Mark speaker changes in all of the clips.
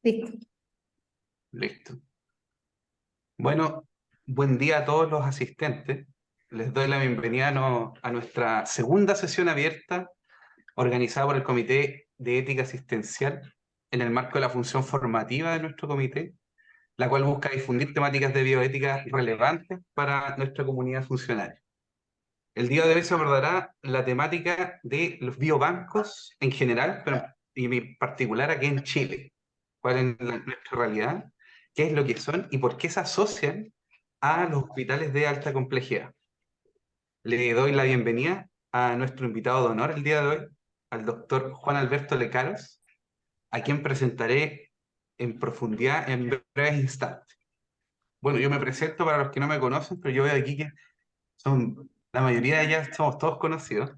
Speaker 1: Listo.
Speaker 2: Listo. Bueno, buen día a todos los asistentes. Les doy la bienvenida a nuestra segunda sesión abierta organizada por el Comité de Ética Asistencial en el marco de la función formativa de nuestro comité, la cual busca difundir temáticas de bioética relevantes para nuestra comunidad funcionaria. El día de hoy se abordará la temática de los biobancos en general, pero en particular aquí en Chile. ¿Cuál es nuestra realidad? ¿Qué es lo que son y por qué se asocian a los hospitales de alta complejidad? Le doy la bienvenida a nuestro invitado de honor el día de hoy, al doctor Juan Alberto Lecaros, a quien presentaré en profundidad en breves instantes. Bueno, yo me presento para los que no me conocen, pero yo veo aquí que la mayoría de ellas somos todos conocidos.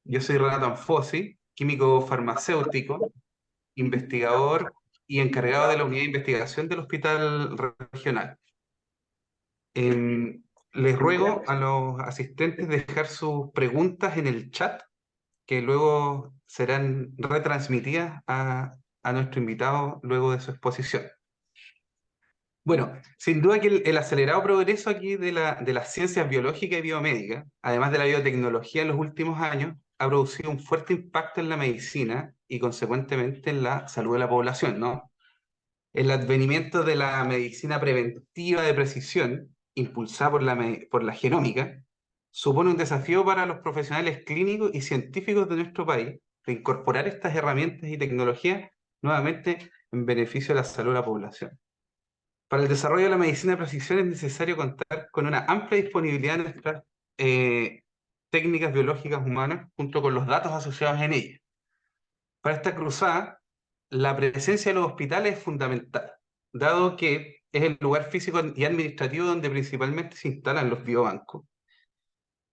Speaker 2: Yo soy Renato Anfosi, químico farmacéutico, investigador y encargado de la unidad de investigación del Hospital Regional. Les ruego a los asistentes dejar sus preguntas en el chat, que luego serán retransmitidas a nuestro invitado luego de su exposición. Bueno, sin duda que el acelerado progreso aquí de las ciencias biológicas y biomédicas, además de la biotecnología en los últimos años, ha producido un fuerte impacto en la medicina y consecuentemente en la salud de la población, ¿no? El advenimiento de la medicina preventiva de precisión, impulsada por la genómica, supone un desafío para los profesionales clínicos y científicos de nuestro país de incorporar estas herramientas y tecnologías nuevamente en beneficio de la salud de la población. Para el desarrollo de la medicina de precisión es necesario contar con una amplia disponibilidad de nuestras técnicas biológicas humanas junto con los datos asociados en ellas. Para esta cruzada, la presencia de los hospitales es fundamental, dado que es el lugar físico y administrativo donde principalmente se instalan los biobancos.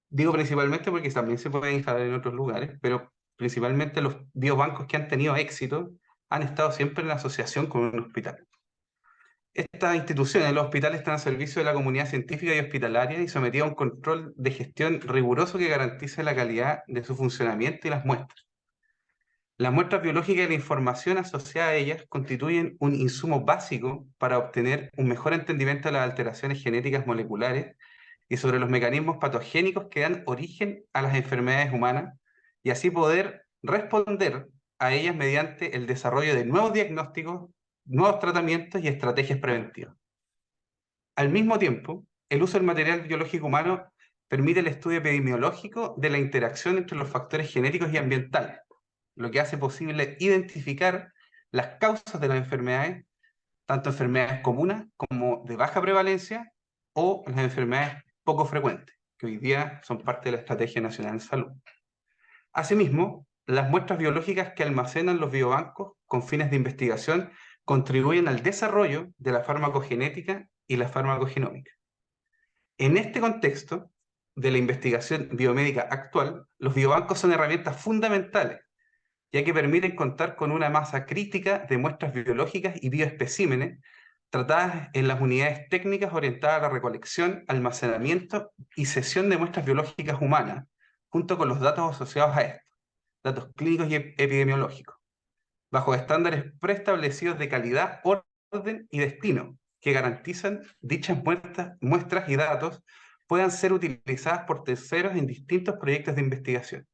Speaker 2: Digo principalmente porque también se pueden instalar en otros lugares, pero principalmente los biobancos que han tenido éxito han estado siempre en asociación con un hospital. Estas instituciones, los hospitales, están al servicio de la comunidad científica y hospitalaria y sometidos a un control de gestión riguroso que garantice la calidad de su funcionamiento y las muestras. Las muestras biológicas y la información asociada a ellas constituyen un insumo básico para obtener un mejor entendimiento de las alteraciones genéticas moleculares y sobre los mecanismos patogénicos que dan origen a las enfermedades humanas y así poder responder a ellas mediante el desarrollo de nuevos diagnósticos, nuevos tratamientos y estrategias preventivas. Al mismo tiempo, el uso del material biológico humano permite el estudio epidemiológico de la interacción entre los factores genéticos y ambientales, lo que hace posible identificar las causas de las enfermedades, tanto enfermedades comunes como de baja prevalencia o las enfermedades poco frecuentes, que hoy día son parte de la Estrategia Nacional de Salud. Asimismo, las muestras biológicas que almacenan los biobancos con fines de investigación contribuyen al desarrollo de la farmacogenética y la farmacogenómica. En este contexto de la investigación biomédica actual, los biobancos son herramientas fundamentales, ya que permiten contar con una masa crítica de muestras biológicas y bioespecímenes tratadas en las unidades técnicas orientadas a la recolección, almacenamiento y cesión de muestras biológicas humanas, junto con los datos asociados a estos, datos clínicos y epidemiológicos, bajo estándares preestablecidos de calidad, orden y destino, que garantizan dichas muestras y datos puedan ser utilizadas por terceros en distintos proyectos de investigación.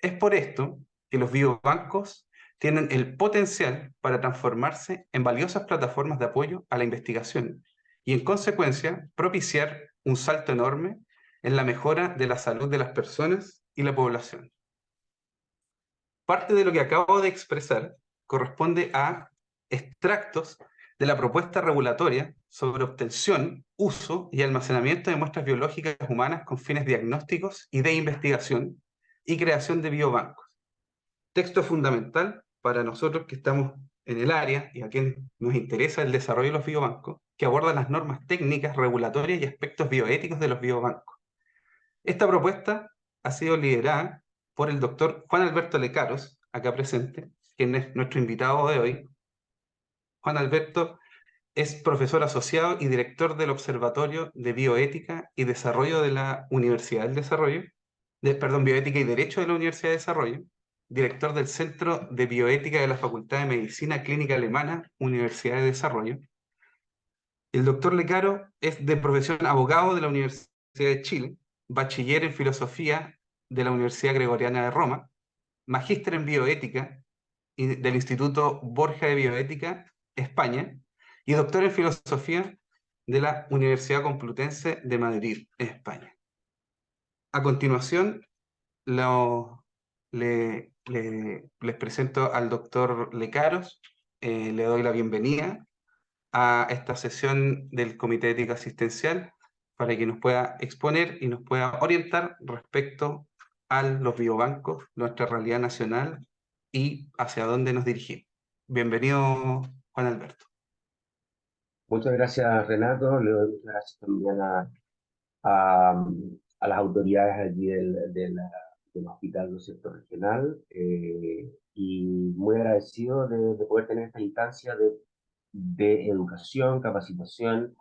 Speaker 2: Es por esto que los biobancos tienen el potencial para transformarse en valiosas plataformas de apoyo a la investigación y, en consecuencia, propiciar un salto enorme en la mejora de la salud de las personas y la población. Parte de lo que acabo de expresar corresponde a extractos de la propuesta regulatoria sobre obtención, uso y almacenamiento de muestras biológicas humanas con fines diagnósticos y de investigación y creación de biobancos. Texto fundamental para nosotros que estamos en el área y a quien nos interesa el desarrollo de los biobancos, que aborda las normas técnicas, regulatorias y aspectos bioéticos de los biobancos. Esta propuesta ha sido liderada por el doctor Juan Alberto Lecaros, acá presente, quien es nuestro invitado de hoy. Juan Alberto es profesor asociado y director del Observatorio de Bioética y Desarrollo de la Universidad del Desarrollo, perdón, Bioética y Derecho de la Universidad de Desarrollo, director del Centro de Bioética de la Facultad de Medicina Clínica Alemana, Universidad de Desarrollo. El doctor Lecaro es de profesión abogado de la Universidad de Chile, bachiller en filosofía de la Universidad Gregoriana de Roma, magíster en bioética del Instituto Borja de Bioética, España, y doctor en filosofía de la Universidad Complutense de Madrid, España. A continuación, les presento al doctor Lecaros, le doy la bienvenida a esta sesión del Comité de Ética Asistencial para que nos pueda exponer y nos pueda orientar respecto a los biobancos, nuestra realidad nacional y hacia dónde nos dirigimos. Bienvenido, Juan Alberto.
Speaker 1: Muchas gracias, Renato. Le doy muchas gracias también a, a las autoridades allí del hospital, ¿no es cierto?, regional, y muy agradecido de poder tener esta instancia de educación, capacitación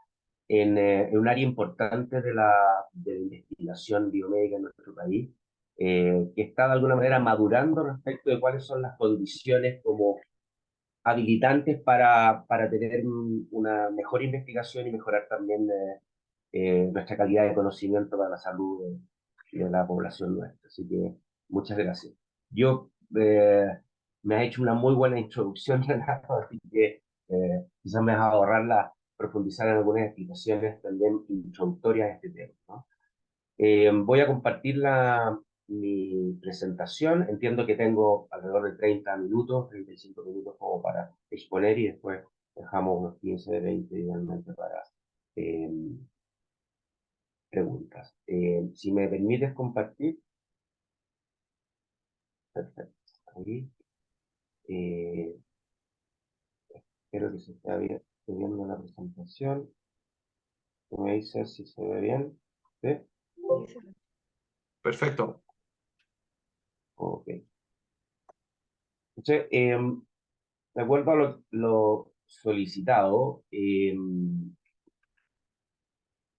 Speaker 1: en un área importante de la investigación biomédica en nuestro país, que está de alguna manera madurando respecto de cuáles son las condiciones como habilitantes para tener una mejor investigación y mejorar también nuestra calidad de conocimiento para la salud de la población nuestra. Así que muchas gracias. Yo me has hecho una muy buena introducción, Renato, así que quizás me vas a ahorrar profundizar en algunas explicaciones también introductorias a este tema, ¿no? Voy a compartir mi presentación. Entiendo que tengo alrededor de 30 minutos, 35 minutos como para exponer y después dejamos unos 15, 20 idealmente para eh, preguntas. Si me permites compartir. Perfecto. Ahí. Eh, Espero que se esté viendo la presentación. Me dice si se ve bien. ¿Sí?
Speaker 2: Perfecto.
Speaker 1: Ok. Entonces, de acuerdo a lo solicitado,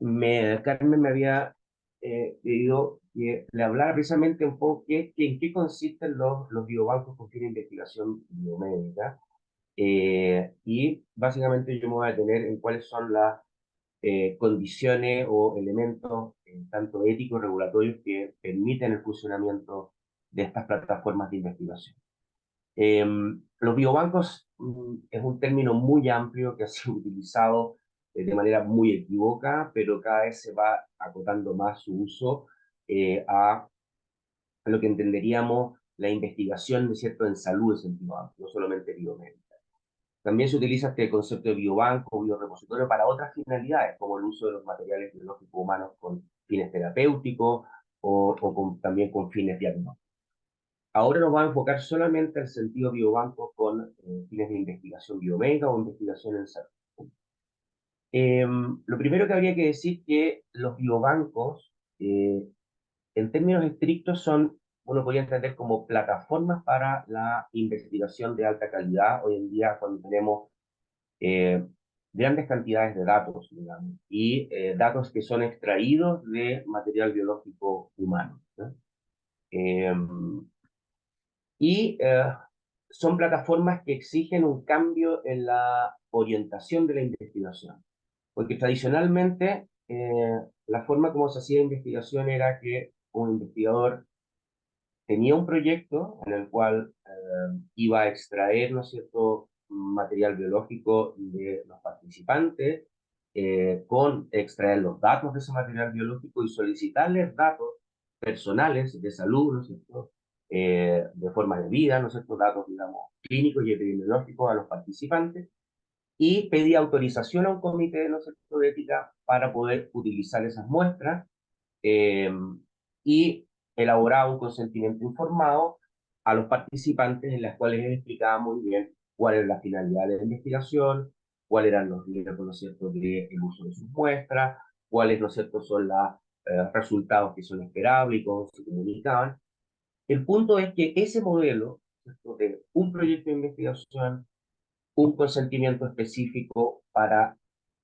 Speaker 1: Carmen me había pedido que le hablara precisamente un poco en qué consisten los biobancos con fin de investigación biomédica. Y básicamente yo me voy a detener en cuáles son las condiciones o elementos, tanto éticos, regulatorios, que permiten el funcionamiento de estas plataformas de investigación. Los biobancos es un término muy amplio que ha sido utilizado de manera muy equivocada, pero cada vez se va acotando más su uso a lo que entenderíamos la investigación, ¿no es cierto?, en salud de sentido amplio, no solamente biomédica. También se utiliza este concepto de biobanco o biorepositorio para otras finalidades, como el uso de los materiales biológicos humanos con fines terapéuticos también con fines diagnósticos. Ahora nos vamos a enfocar solamente al sentido biobanco con fines de investigación biomédica o investigación en salud. Lo primero que habría que decir que los biobancos, en términos estrictos, uno podría entender como plataformas para la investigación de alta calidad. Hoy en día, cuando tenemos eh, grandes cantidades de datos, digamos, y datos que son extraídos de material biológico humano, ¿no? Y son plataformas que exigen un cambio en la orientación de la investigación, porque tradicionalmente la forma como se hacía investigación era que un investigador tenía un proyecto en el cual iba a extraer, ¿no es cierto?, material biológico de los participantes, con extraer los datos de ese material biológico y solicitarles datos personales de salud, ¿no es cierto?, de forma de vida, ¿no es cierto?, datos, digamos, clínicos y epidemiológicos a los participantes, y pedía autorización a un comité, ¿no es cierto?, de ética para poder utilizar esas muestras, eh, y elaboraba un consentimiento informado a los participantes en las cuales les explicaba muy bien cuál era la finalidad de la investigación, cuáles eran los riesgos, ¿no es cierto?, del uso de sus muestras, cuáles, ¿no es cierto?, son los resultados que son esperables y cómo se comunicaban. El punto es que ese modelo, ¿cierto?, de un proyecto de investigación, un consentimiento específico para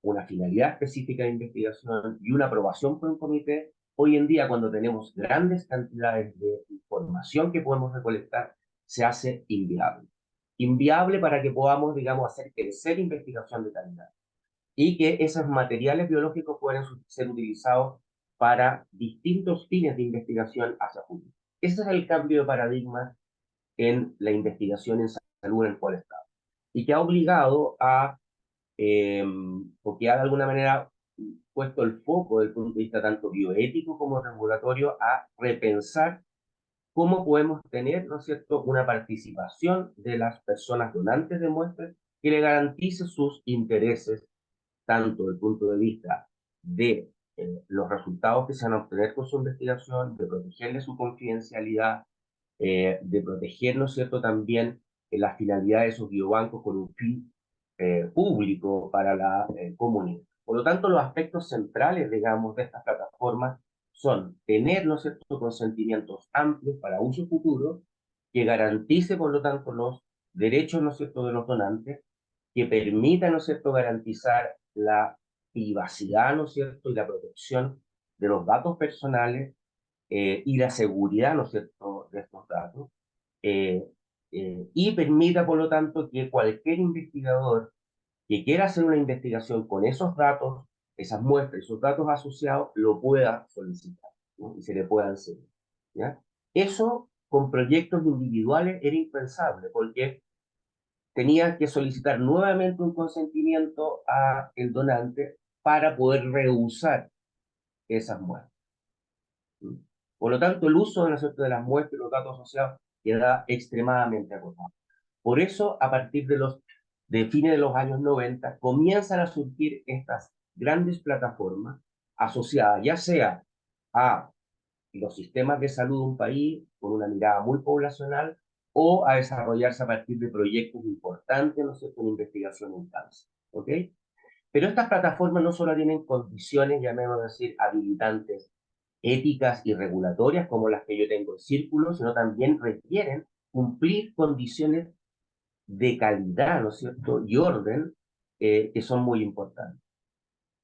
Speaker 1: una finalidad específica de investigación y una aprobación por un comité, hoy en día, cuando tenemos grandes cantidades de información que podemos recolectar se hace inviable. Inviable para que podamos, digamos, hacer crecer investigación de calidad y que esos materiales biológicos puedan ser utilizados para distintos fines de investigación hacia futuro. Ese es el cambio de paradigma en la investigación en salud en el cual estamos y que ha obligado a, o que ha de alguna manera puesto el foco desde el punto de vista tanto bioético como regulatorio a repensar cómo podemos tener, ¿no es cierto?, una participación de las personas donantes de muestras que le garantice sus intereses, tanto desde el punto de vista de los resultados que se van a obtener con su investigación, de protegerle su confidencialidad, de proteger, ¿no es cierto?, también la finalidad de esos biobancos con un fin público para la comunidad. Por lo tanto, los aspectos centrales, digamos, de estas plataformas son tener, ¿no es cierto?, consentimientos amplios para uso futuro, que garantice, por lo tanto, los derechos, ¿no es cierto?, de los donantes, que permita, ¿no es cierto?, garantizar la privacidad, ¿no es cierto?, y la protección de los datos personales y la seguridad, ¿no es cierto?, de estos datos, eh, y permita, por lo tanto, que cualquier investigador que quiera hacer una investigación con esos datos, esas muestras, esos datos asociados, lo pueda solicitar, ¿no? Y se le puedan seguir, ¿ya? Eso con proyectos individuales era impensable, porque tenía que solicitar nuevamente un consentimiento a el donante para poder reusar esas muestras. Por lo tanto, el uso de las muestras y los datos asociados queda extremadamente acotado. Por eso, a partir de fines de los años 90, comienzan a surgir estas grandes plataformas asociadas ya sea a los sistemas de salud de un país con una mirada muy poblacional o a desarrollarse a partir de proyectos importantes, ¿no es cierto?, en investigación en cáncer, ¿ok? Pero estas plataformas no solo tienen condiciones, llamémoslo decir, habilitantes éticas y regulatorias como las que yo tengo en Círculo, sino también requieren cumplir condiciones de calidad, ¿no es cierto?, y orden, que son muy importantes.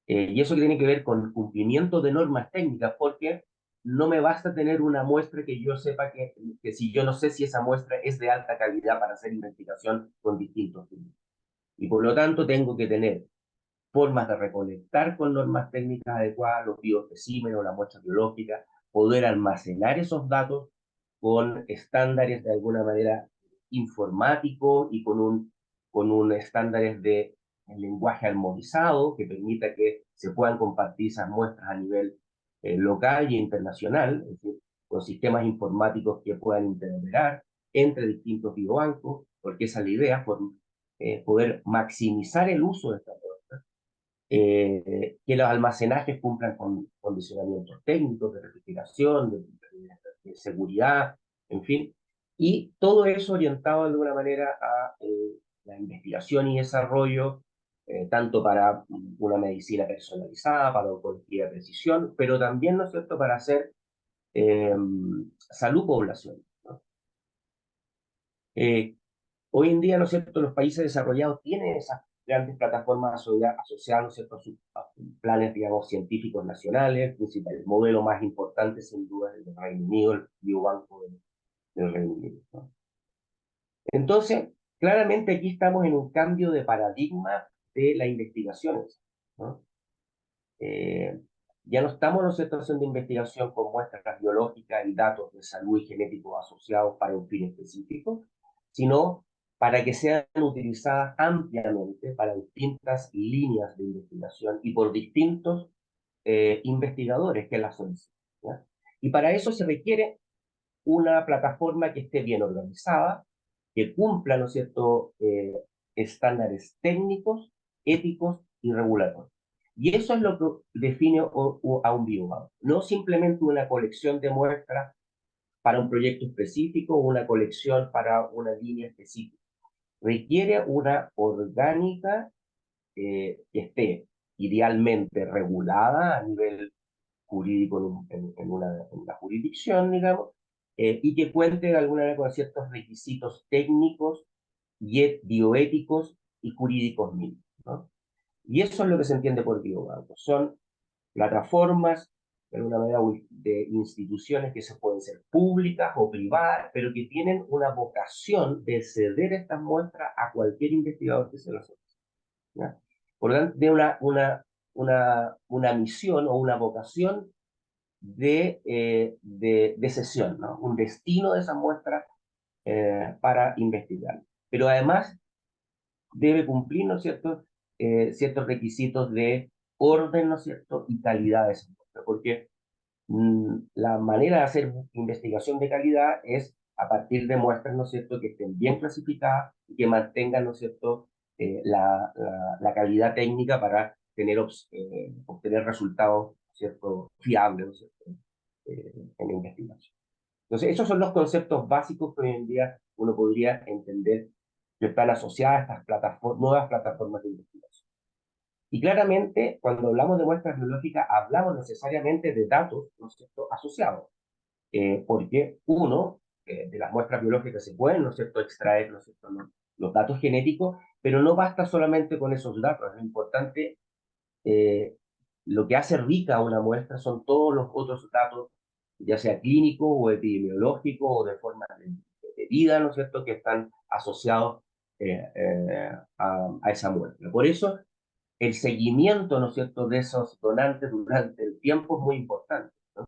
Speaker 1: Y eso que tiene que ver con el cumplimiento de normas técnicas, porque no me basta tener una muestra que yo sepa que si yo no sé si esa muestra es de alta calidad para hacer investigación con distintos fines. Y por lo tanto tengo que tener formas de recolectar con normas técnicas adecuadas los bioespecímenes o la muestra biológica, poder almacenar esos datos con estándares de alguna manera informáticos y con un estándares de lenguaje armonizado que permita que se puedan compartir esas muestras a nivel local y internacional, es decir, con sistemas informáticos que puedan interoperar entre distintos biobancos, porque esa es la idea, poder maximizar el uso de estas que los almacenajes cumplan con condicionamientos técnicos, de refrigeración, de seguridad, en fin, y todo eso orientado de alguna manera a la investigación y desarrollo, tanto para una medicina personalizada, para oncología de precisión, pero también, ¿no es cierto?, para hacer eh, salud poblacional, ¿no? Eh, Hoy en día, ¿no es cierto?, los países desarrollados tienen esas grandes plataformas asociadas, ¿no es cierto?, a sus planes, digamos, científicos nacionales. El modelo más importante, sin duda, es el del Reino Unido, el Biobanco del Reino Unido, ¿no? Entonces, claramente aquí estamos en un cambio de paradigma de la investigación, ¿no? Eh, ya no estamos en una situación de investigación con muestras biológicas y datos de salud y genéticos asociados para un fin específico, sino para que sean utilizadas ampliamente para distintas líneas de investigación y por distintos investigadores que las solicitan, ¿ya? Y para eso se requiere una plataforma que esté bien organizada, que cumpla, ¿no es cierto?, estándares técnicos, éticos y regulatorios. Y eso es lo que define a un biobanco, no simplemente una colección de muestras para un proyecto específico o una colección para una línea específica. Requiere una orgánica que esté idealmente regulada a nivel jurídico en una jurisdicción, digamos, y que cuente de alguna manera con ciertos requisitos técnicos, bioéticos y jurídicos mínimos, ¿no? Y eso es lo que se entiende por biobanco. Son plataformas de alguna manera, de instituciones que se pueden ser públicas o privadas, pero que tienen una vocación de ceder estas muestras a cualquier investigador que se las solicite, ¿ya? Por lo tanto, de una misión o una vocación de cesión, ¿no? Un destino de esas muestras para investigar. Pero además debe cumplir, ¿no es cierto?, ciertos requisitos de orden, ¿no es cierto?, y calidad de esa muestra, porque la manera de hacer investigación de calidad es a partir de muestras, ¿no es cierto?, que estén bien clasificadas y que mantengan, ¿no es cierto?, la calidad técnica para obtener resultados, ¿no es cierto?, fiables, ¿no es cierto?, en la investigación. Entonces, esos son los conceptos básicos que hoy en día uno podría entender que están asociadas a estas nuevas plataformas de investigación. Y claramente, cuando hablamos de muestras biológicas, hablamos necesariamente de datos, ¿no es cierto?, asociados. Porque de las muestras biológicas se pueden, ¿no es cierto?, extraer, ¿no es cierto?, los datos genéticos, pero no basta solamente con esos datos. Es importante, lo que hace rica una muestra son todos los otros datos, ya sea clínico o epidemiológico o de forma de vida, ¿no es cierto?, que están asociados a esa muestra. Por eso, el seguimiento, ¿no es cierto?, de esos donantes durante el tiempo es muy importante, ¿no?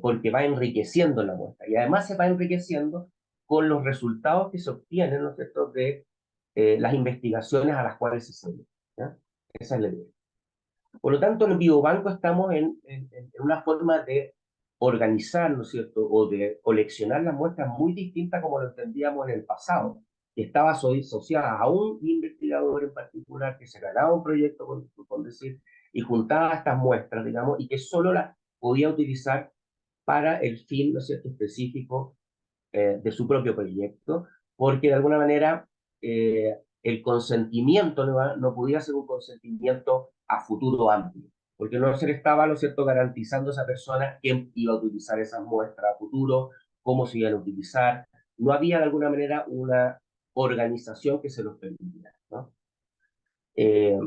Speaker 1: Porque va enriqueciendo la muestra y además se va enriqueciendo con los resultados que se obtienen, ¿no es cierto?, de las investigaciones a las cuales se siguen, ¿ya? Esa es la idea. Por lo tanto, en el biobanco estamos en una forma de organizar, ¿no es cierto?, o de coleccionar las muestras muy distinta como lo entendíamos en el pasado, que estaba asociada a un investigador en particular que se ganaba un proyecto, con decir, y juntaba estas muestras, digamos, y que solo las podía utilizar para el fin, ¿no es cierto?, específico de su propio proyecto, porque de alguna manera el consentimiento no podía ser un consentimiento a futuro amplio, porque no se le estaba, ¿no es cierto?, garantizando a esa persona quién iba a utilizar esas muestras a futuro, cómo se iban a utilizar. No había de alguna manera una organización que se los permitiera, ¿no? Eh,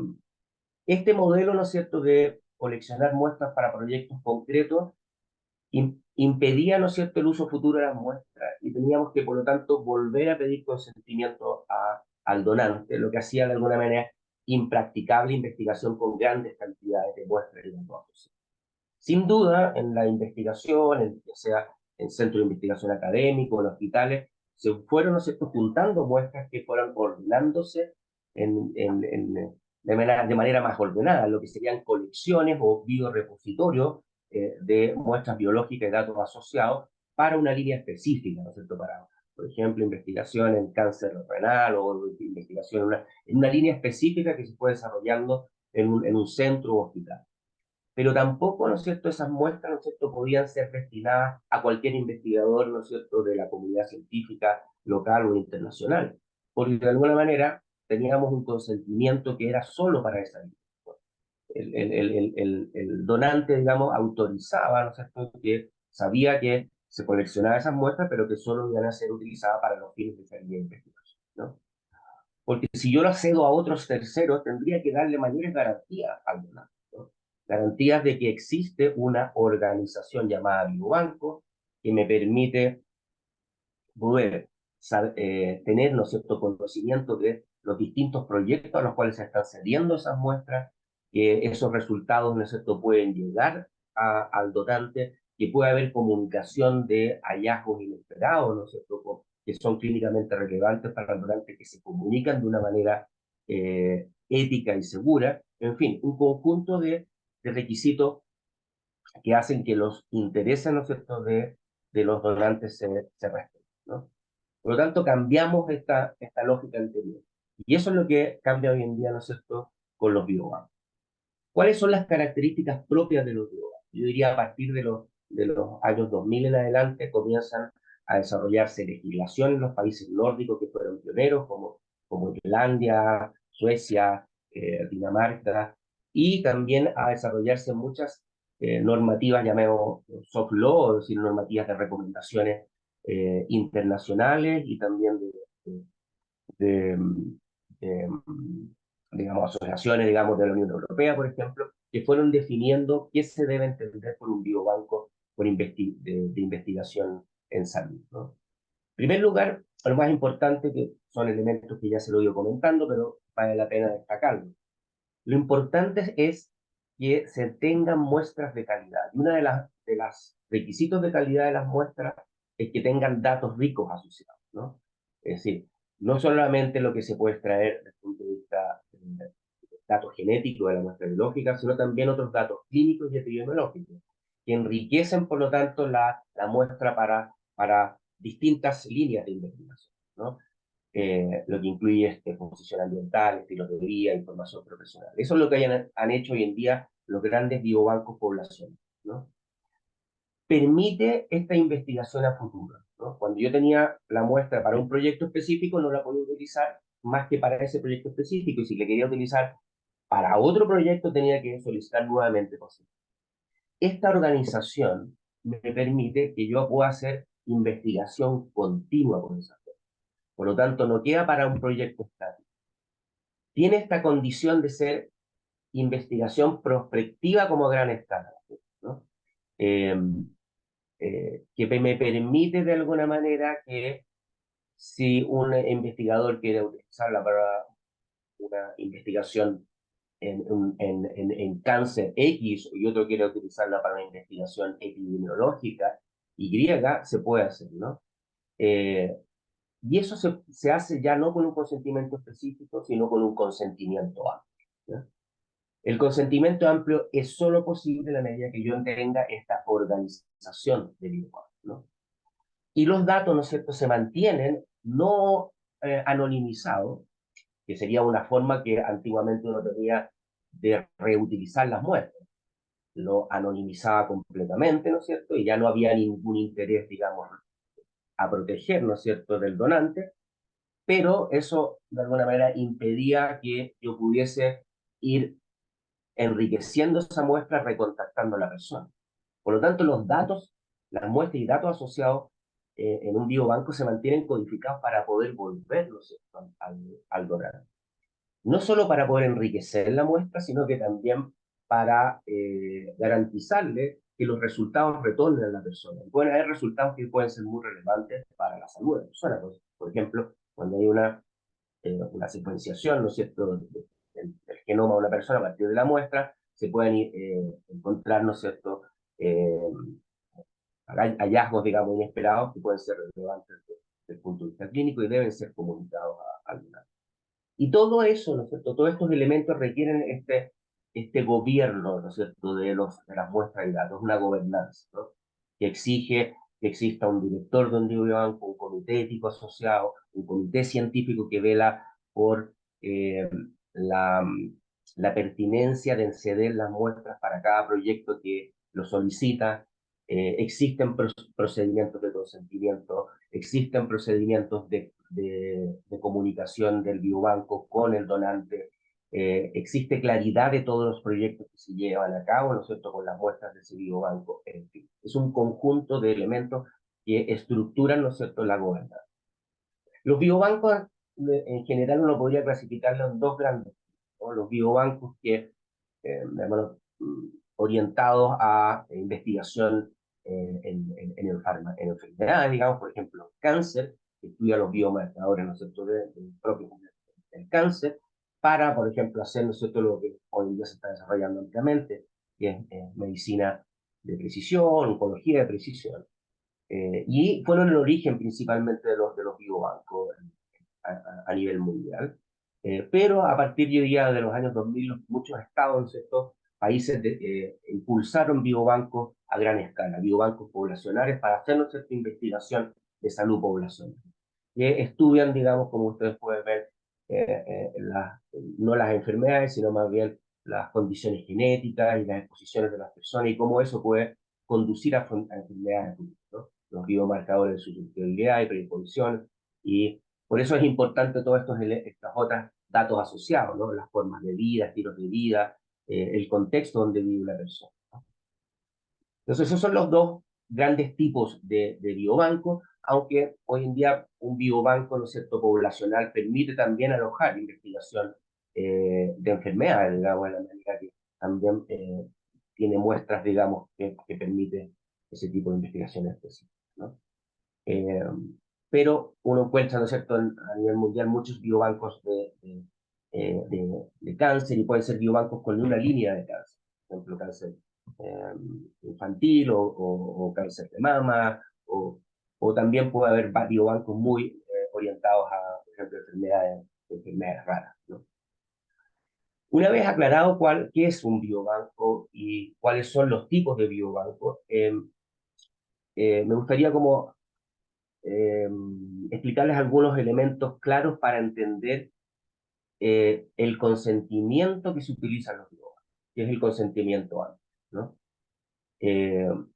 Speaker 1: este modelo, ¿no es cierto?, de coleccionar muestras para proyectos concretos impedía, ¿no es cierto?, el uso futuro de las muestras y teníamos que, por lo tanto, volver a pedir consentimiento al donante, lo que hacía de alguna manera impracticable investigación con grandes cantidades de muestras y datos. Sin duda, en la investigación, ya sea en centros de investigación académicos, en hospitales, se fueron, ¿no es cierto?, juntando muestras que fueran ordenándose de manera más ordenada, lo que serían colecciones o biorepositorios de muestras biológicas y datos asociados para una línea específica, ¿no es cierto?, para, por ejemplo, investigación en cáncer renal o investigación en una línea específica que se fue desarrollando en un centro o hospital. Pero tampoco, ¿no es cierto?, esas muestras, ¿no es cierto?, podían ser destinadas a cualquier investigador, ¿no es cierto?, de la comunidad científica local o internacional, porque de alguna manera teníamos un consentimiento que era solo para esa línea. El donante, digamos, autorizaba, ¿no es cierto?, que sabía que se coleccionaba esas muestras, pero que solo iban a ser utilizadas para los fines de esa línea de investigación, ¿no? Porque si yo lo cedo a otros terceros, tendría que darle mayores garantías al donante, ¿no? Garantías de que existe una organización llamada Biobanco que me permite poder tener, ¿no es cierto?, conocimiento de los distintos proyectos a los cuales se están cediendo esas muestras, que esos resultados, ¿no es cierto?, pueden llegar al donante, que puede haber comunicación de hallazgos inesperados, ¿no es cierto?, que son clínicamente relevantes para el donante, que se comunican de una manera ética y segura. En fin, un conjunto de requisitos que hacen que los intereses, ¿no es cierto?, de los donantes se respeten, ¿no? Por lo tanto, cambiamos esta lógica anterior. Y eso es lo que cambia hoy en día, ¿no es cierto?, con los biobancos. ¿Cuáles son las características propias de los biobancos? Yo diría a partir de los años 2000 en adelante comienzan a desarrollarse legislación en los países nórdicos que fueron pioneros, como Islandia, Suecia, Dinamarca, y también a desarrollarse muchas normativas, llamemos soft law, es decir, normativas de recomendaciones internacionales y también de, de, digamos, asociaciones, digamos, de la Unión Europea, por ejemplo, que fueron definiendo qué se debe entender por un biobanco de investigación en salud, ¿no? En primer lugar, lo más importante, que son elementos que ya se lo he ido comentando, pero vale la pena destacarlo. Lo importante es que se tengan muestras de calidad. Y una de las requisitos de calidad de las muestras es que tengan datos ricos asociados, ¿no? Es decir, no solamente lo que se puede extraer desde el punto de vista datos genéticos de la muestra biológica, sino también otros datos clínicos y epidemiológicos, que enriquecen, por lo tanto, la muestra para distintas líneas de investigación, ¿no? Lo que incluye exposición ambiental, estilos de vida, información profesional. Eso es lo que han hecho hoy en día los grandes biobancos poblacionales, ¿no? Permite esta investigación a futuro, ¿no? Cuando yo tenía la muestra para un proyecto específico, no la podía utilizar más que para ese proyecto específico, y si la quería utilizar para otro proyecto tenía que solicitar nuevamente posible. Esta organización me permite que yo pueda hacer investigación continua con esa cosa. Por lo tanto, no queda para un proyecto estático. Tiene esta condición de ser investigación prospectiva como a gran escala, ¿no? Eh, que me permite de alguna manera que si un investigador quiere utilizarla para una investigación en cáncer X y otro quiere utilizarla para una investigación epidemiológica Y, se puede hacer, ¿no? Eh, y eso se hace ya no con un consentimiento específico, sino con un consentimiento amplio, ¿no? El consentimiento amplio es solo posible en la medida que yo tenga esta organización de biobanco, ¿no? Y los datos, ¿no es cierto?, se mantienen no anonimizados, que sería una forma que antiguamente uno tenía de reutilizar las muestras. Lo anonimizaba completamente, ¿no es cierto? Y ya no había ningún interés, digamos, a proteger, ¿no es cierto?, del donante, pero eso de alguna manera impedía que yo pudiese ir enriqueciendo esa muestra recontactando a la persona. Por lo tanto, los datos, las muestras y datos asociados en un biobanco se mantienen codificados para poder volverlos al donante. No solo para poder enriquecer la muestra, sino que también para garantizarle que los resultados retornen a la persona. Pueden haber resultados que pueden ser muy relevantes para la salud de la persona. Por ejemplo, cuando hay una secuenciación, ¿no es cierto?, del genoma de una persona a partir de la muestra, se pueden encontrar, ¿no es cierto?, eh, hallazgos, digamos, inesperados que pueden ser relevantes desde el punto de vista clínico y deben ser comunicados al donante. Y todo eso, ¿no es cierto?, todos estos elementos requieren este gobierno, ¿no es cierto?, de las muestras y datos, una gobernanza, ¿no?, que exige que exista un director de un biobanco, un comité ético asociado, un comité científico que vela por la, la pertinencia de ceder las muestras para cada proyecto que lo solicita. Existen procedimientos de consentimiento, existen procedimientos de comunicación del biobanco con el donante, existe claridad de todos los proyectos que se llevan a cabo, ¿no es cierto?, con las muestras de ese biobanco, en fin. Es un conjunto de elementos que estructuran, ¿no es cierto?, la gobernanza. Los biobancos, en general, uno podría clasificarlos en dos grandes, ¿no? Los biobancos que, bueno, orientados a investigación en enfermedades, digamos, por ejemplo, cáncer, que estudia los biomarcadores, ¿no es cierto?, del propio del cáncer, para, por ejemplo, hacer, ¿no es cierto?, lo que hoy en día se está desarrollando ampliamente, que es medicina de precisión, oncología de precisión. Y fueron el origen principalmente de los biobancos a nivel mundial. Pero a partir, yo diría, de los años 2000, muchos estados en ciertos países impulsaron biobancos a gran escala, biobancos poblacionales para hacer nuestra investigación de salud poblacional, que estudian, digamos, como ustedes pueden ver, no las enfermedades, sino más bien las condiciones genéticas y las exposiciones de las personas y cómo eso puede conducir a enfermedades, ¿no?, los biomarcadores de susceptibilidad y predisposición, y por eso es importante todos estos otros datos asociados, ¿no?, las formas de vida, estilos de vida, el contexto donde vive la persona, ¿no? Entonces, esos son los dos grandes tipos de biobancos, aunque hoy en día un biobanco, ¿no es cierto?, poblacional permite también alojar investigación de enfermedades, digamos, en la manera también tiene muestras, digamos, que permite ese tipo de investigaciones específicas, ¿no? Eh, pero uno encuentra, ¿no es cierto?, a nivel mundial muchos biobancos de cáncer, y pueden ser biobancos con una línea de cáncer, por ejemplo, cáncer eh, infantil o cáncer de mama, o también puede haber biobancos muy orientados a, por ejemplo, enfermedades raras, ¿no? Una vez aclarado qué es un biobanco y cuáles son los tipos de biobancos, me gustaría como eh, explicarles algunos elementos claros para entender el consentimiento que se utiliza en los biobancos, que es el consentimiento amplio, ¿no?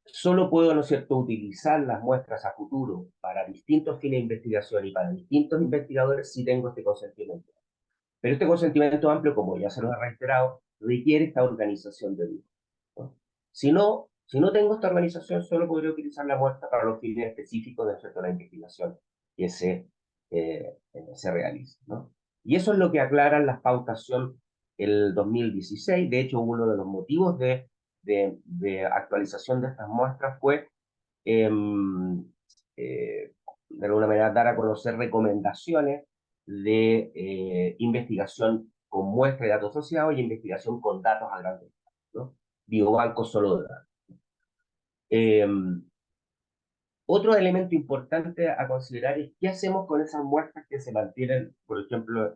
Speaker 1: Solo puedo, ¿no es cierto?, utilizar las muestras a futuro para distintos fines de investigación y para distintos investigadores si tengo este consentimiento. Pero este consentimiento amplio, como ya se lo he reiterado, requiere esta organización de grupos, ¿no? Si no tengo esta organización, solo podría utilizar la muestra para los fines específicos de la investigación que se realiza, ¿no? Y eso es lo que aclaran las pautas SIOM el 2016. De hecho, uno de los motivos de actualización de estas muestras fue, eh, de alguna manera, dar a conocer recomendaciones de investigación con muestra de datos asociados y investigación con datos a gran escala, ¿no? Biobancos solo de datos. Eh, Otro elemento importante a considerar es qué hacemos con esas muestras que se mantienen, por ejemplo,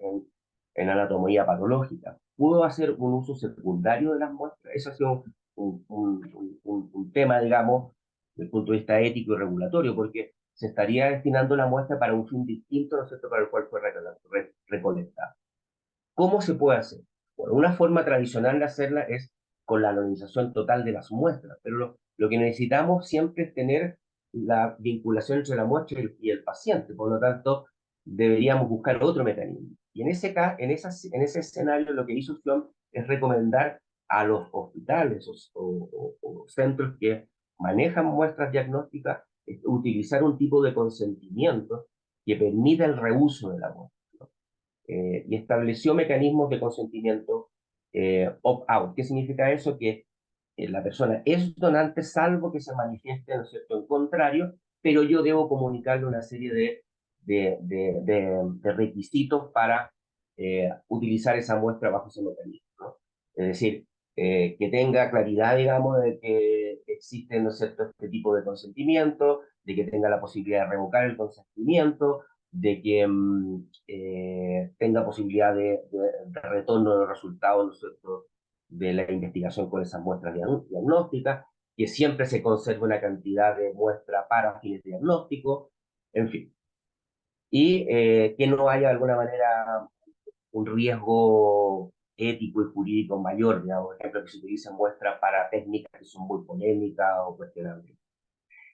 Speaker 1: en anatomía patológica. ¿Puedo hacer un uso secundario de las muestras? Eso ha sido un tema, digamos, desde el punto de vista ético y regulatorio, porque se estaría destinando la muestra para un fin distinto, ¿no es cierto?, para el cual fue recolectada. ¿Cómo se puede hacer? Bueno, una forma tradicional de hacerla es con la anonimización total de las muestras, pero lo que necesitamos siempre es tener la vinculación entre la muestra y el paciente, por lo tanto, deberíamos buscar otro mecanismo. Y en ese escenario, lo que hizo Sion es recomendar a los hospitales o centros que manejan muestras diagnósticas utilizar un tipo de consentimiento que permita el reuso de la muestra, ¿no? Y estableció mecanismos de consentimiento opt-out. ¿Qué significa eso? Que la persona es donante salvo que se manifieste, ¿no es cierto?, en contrario, pero yo debo comunicarle una serie de requisitos para utilizar esa muestra bajo ese mecanismo, ¿no? Es decir, que tenga claridad, digamos, de que existe, ¿no es cierto?, este tipo de consentimiento, de que tenga la posibilidad de revocar el consentimiento, de que tenga posibilidad de retorno de resultados, ¿no es cierto?, de la investigación con esas muestras diagnósticas, que siempre se conserve una cantidad de muestra para fines diagnósticos, en fin. Y que no haya de alguna manera un riesgo ético y jurídico mayor, digamos, por ejemplo, que se utilicen muestras para técnicas que son muy polémicas o cuestionables.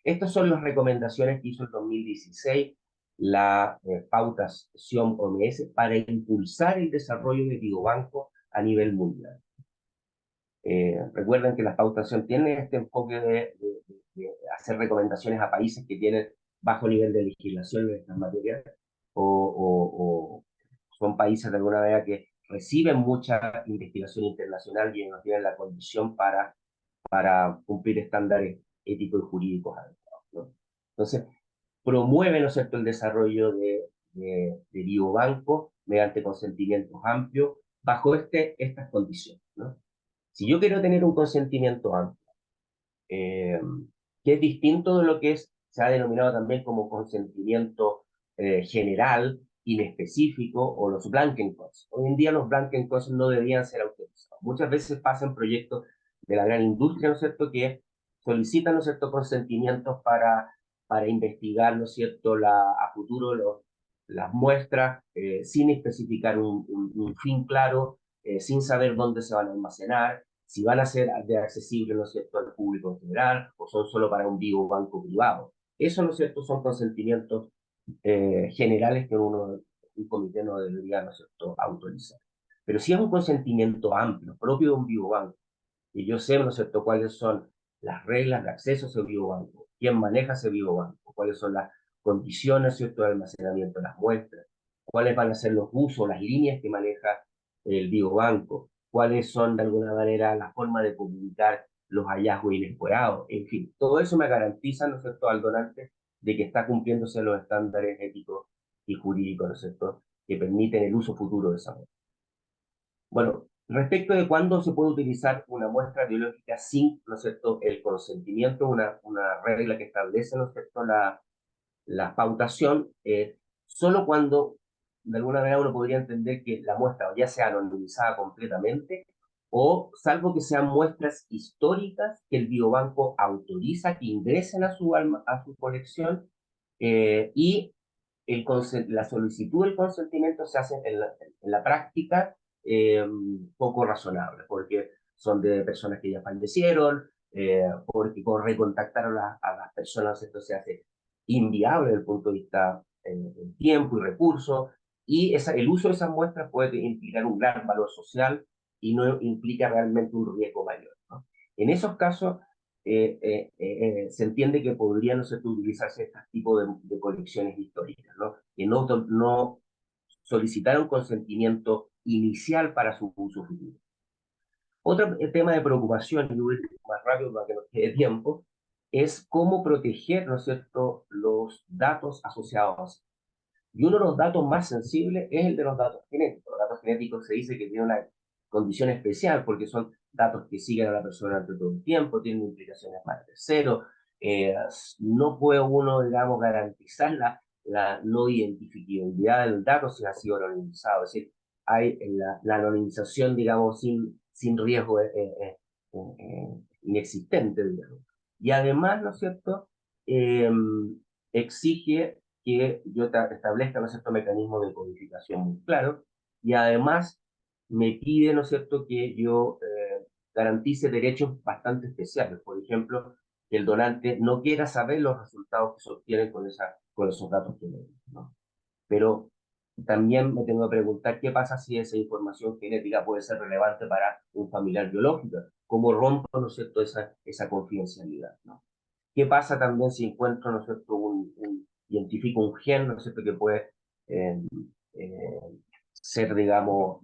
Speaker 1: Estas son las recomendaciones que hizo en 2016 la pautas SIOM-OMS para impulsar el desarrollo de biobancos a nivel mundial. Recuerden que la pautas SIOM tiene este enfoque de hacer recomendaciones a países que tienen bajo nivel de legislación en estas materias o son países de alguna manera que reciben mucha investigación internacional y no tienen la condición para cumplir estándares éticos y jurídicos adecuados, ¿no? Entonces, promueve, ¿no es cierto?, el desarrollo de biobancos mediante consentimientos amplios bajo estas condiciones, ¿no? Si yo quiero tener un consentimiento amplio, eh, que es distinto de lo que se ha denominado también como consentimiento general, inespecífico, o los Blankencots. Hoy en día los Blankencots no deberían ser autorizados. Muchas veces pasan proyectos de la gran industria, ¿no es cierto?, que solicitan, ¿no es cierto?, consentimientos para investigar, ¿no es cierto?, a futuro las muestras sin especificar un fin claro, sin saber dónde se van a almacenar, si van a ser accesibles, ¿no es cierto?, al público en general, o son solo para un biobanco privado. Eso, ¿no es cierto?, son consentimientos generales que un comité no debería, ¿no es cierto?, autorizar. Pero si es un consentimiento amplio, propio de un biobanco, y yo sé, ¿no es cierto?, cuáles son las reglas de acceso a ese biobanco, quién maneja ese biobanco, cuáles son las condiciones, ¿cierto?, de almacenamiento de las muestras, cuáles van a ser los usos, las líneas que maneja el biobanco, cuáles son de alguna manera la forma de comunicar los hallazgos inesperados, en fin, todo eso me garantiza, ¿no es cierto?, al donante de que está cumpliéndose los estándares éticos y jurídicos, ¿no es cierto?, que permiten el uso futuro de esa muestra. Bueno, respecto de cuándo se puede utilizar una muestra biológica sin, ¿no es cierto?, el consentimiento, una regla que establece, ¿no es cierto?, la pautación, solo cuando de alguna manera uno podría entender que la muestra ya sea anonimizada completamente o salvo que sean muestras históricas que el biobanco autoriza que ingresen a su colección y la solicitud del consentimiento se hace en la práctica eh, poco razonable, porque son de personas que ya fallecieron, porque con recontactar a las personas esto se hace inviable desde el punto de vista en tiempo y recursos, y el uso de esas muestras puede implicar un gran valor social y no implica realmente un riesgo mayor, ¿no? En esos casos, se entiende que podrían, no sé, utilizarse este tipo de colecciones históricas, ¿no? Que no solicitaron consentimiento inicial para su uso futuro. Otro tema de preocupación, y voy más rápido para que nos quede tiempo, es cómo proteger, ¿no es cierto?, los datos asociados. Y uno de los datos más sensibles es el de los datos genéticos. Los datos genéticos se dice que tienen una condición especial porque son datos que siguen a la persona durante todo el tiempo, tienen implicaciones para terceros. No puede uno, digamos, garantizar la no identificabilidad del dato si ha sido anonimizado. Es decir, hay la anonimización, digamos, sin riesgo inexistente, digamos. Y además, ¿no es cierto?, eh, exige que yo establezca, ¿no es cierto?, mecanismos de codificación muy claros y además me pide, ¿no es cierto?, que yo garantice derechos bastante especiales. Por ejemplo, que el donante no quiera saber los resultados que se obtienen con esos datos genéticos, ¿no? Pero también me tengo que preguntar qué pasa si esa información genética puede ser relevante para un familiar biológico, cómo rompo, ¿no es cierto?, esa confidencialidad, ¿no? ¿Qué pasa también si encuentro, ¿no es cierto?, identifico un gen, ¿no es cierto?, que puede eh, eh, ser, digamos,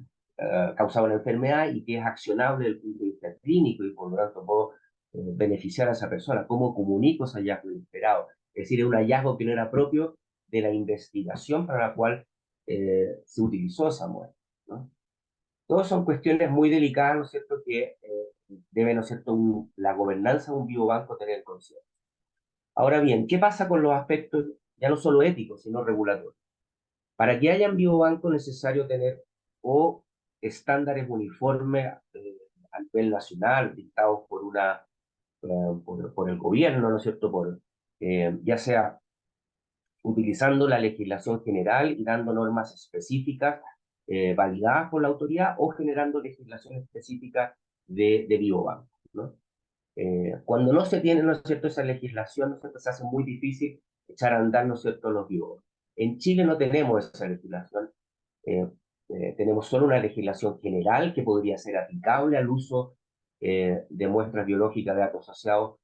Speaker 1: causado una enfermedad y que es accionable desde el punto de vista clínico y por lo tanto puedo beneficiar a esa persona? ¿Cómo comunico ese hallazgo inesperado? Es decir, es un hallazgo que no era propio de la investigación para la cual se utilizó esa muestra, ¿no? Todas son cuestiones muy delicadas, ¿no es cierto?, que debe, ¿no es cierto?, la gobernanza de un biobanco tener en conciencia. Ahora bien, ¿qué pasa con los aspectos ya no solo éticos, sino regulatorios? Para que haya biobancos es necesario tener o estándares uniformes a nivel nacional, dictados por el gobierno, ¿no es cierto? Ya sea utilizando la legislación general y dando normas específicas validadas por la autoridad o generando legislación específica de biobancos, ¿no? Cuando no se tiene, ¿no es cierto?, esa legislación, ¿no es cierto?, se hace muy difícil echar a andar, ¿no es cierto?, los biólogos. En Chile no tenemos esa legislación, eh, tenemos solo una legislación general que podría ser aplicable al uso de muestras biológicas de datos asociados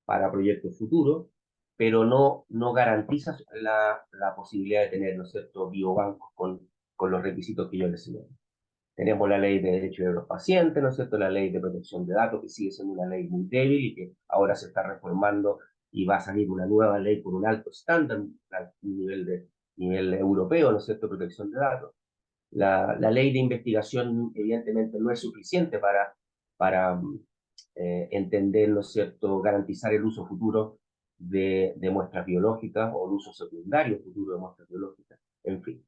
Speaker 1: para proyectos futuros, pero no garantiza la posibilidad de tener, ¿no es cierto?, biobancos con los requisitos que yo les señalo. Tenemos la ley de derechos de los pacientes, ¿no es cierto?, la ley de protección de datos, que sigue siendo una ley muy débil y que ahora se está reformando y va a salir una nueva ley con un alto estándar, a nivel europeo, ¿no es cierto?, protección de datos. La ley de investigación, evidentemente, no es suficiente para entender, ¿no es cierto?, garantizar el uso futuro de muestras biológicas o el uso secundario futuro de muestras biológicas, en fin.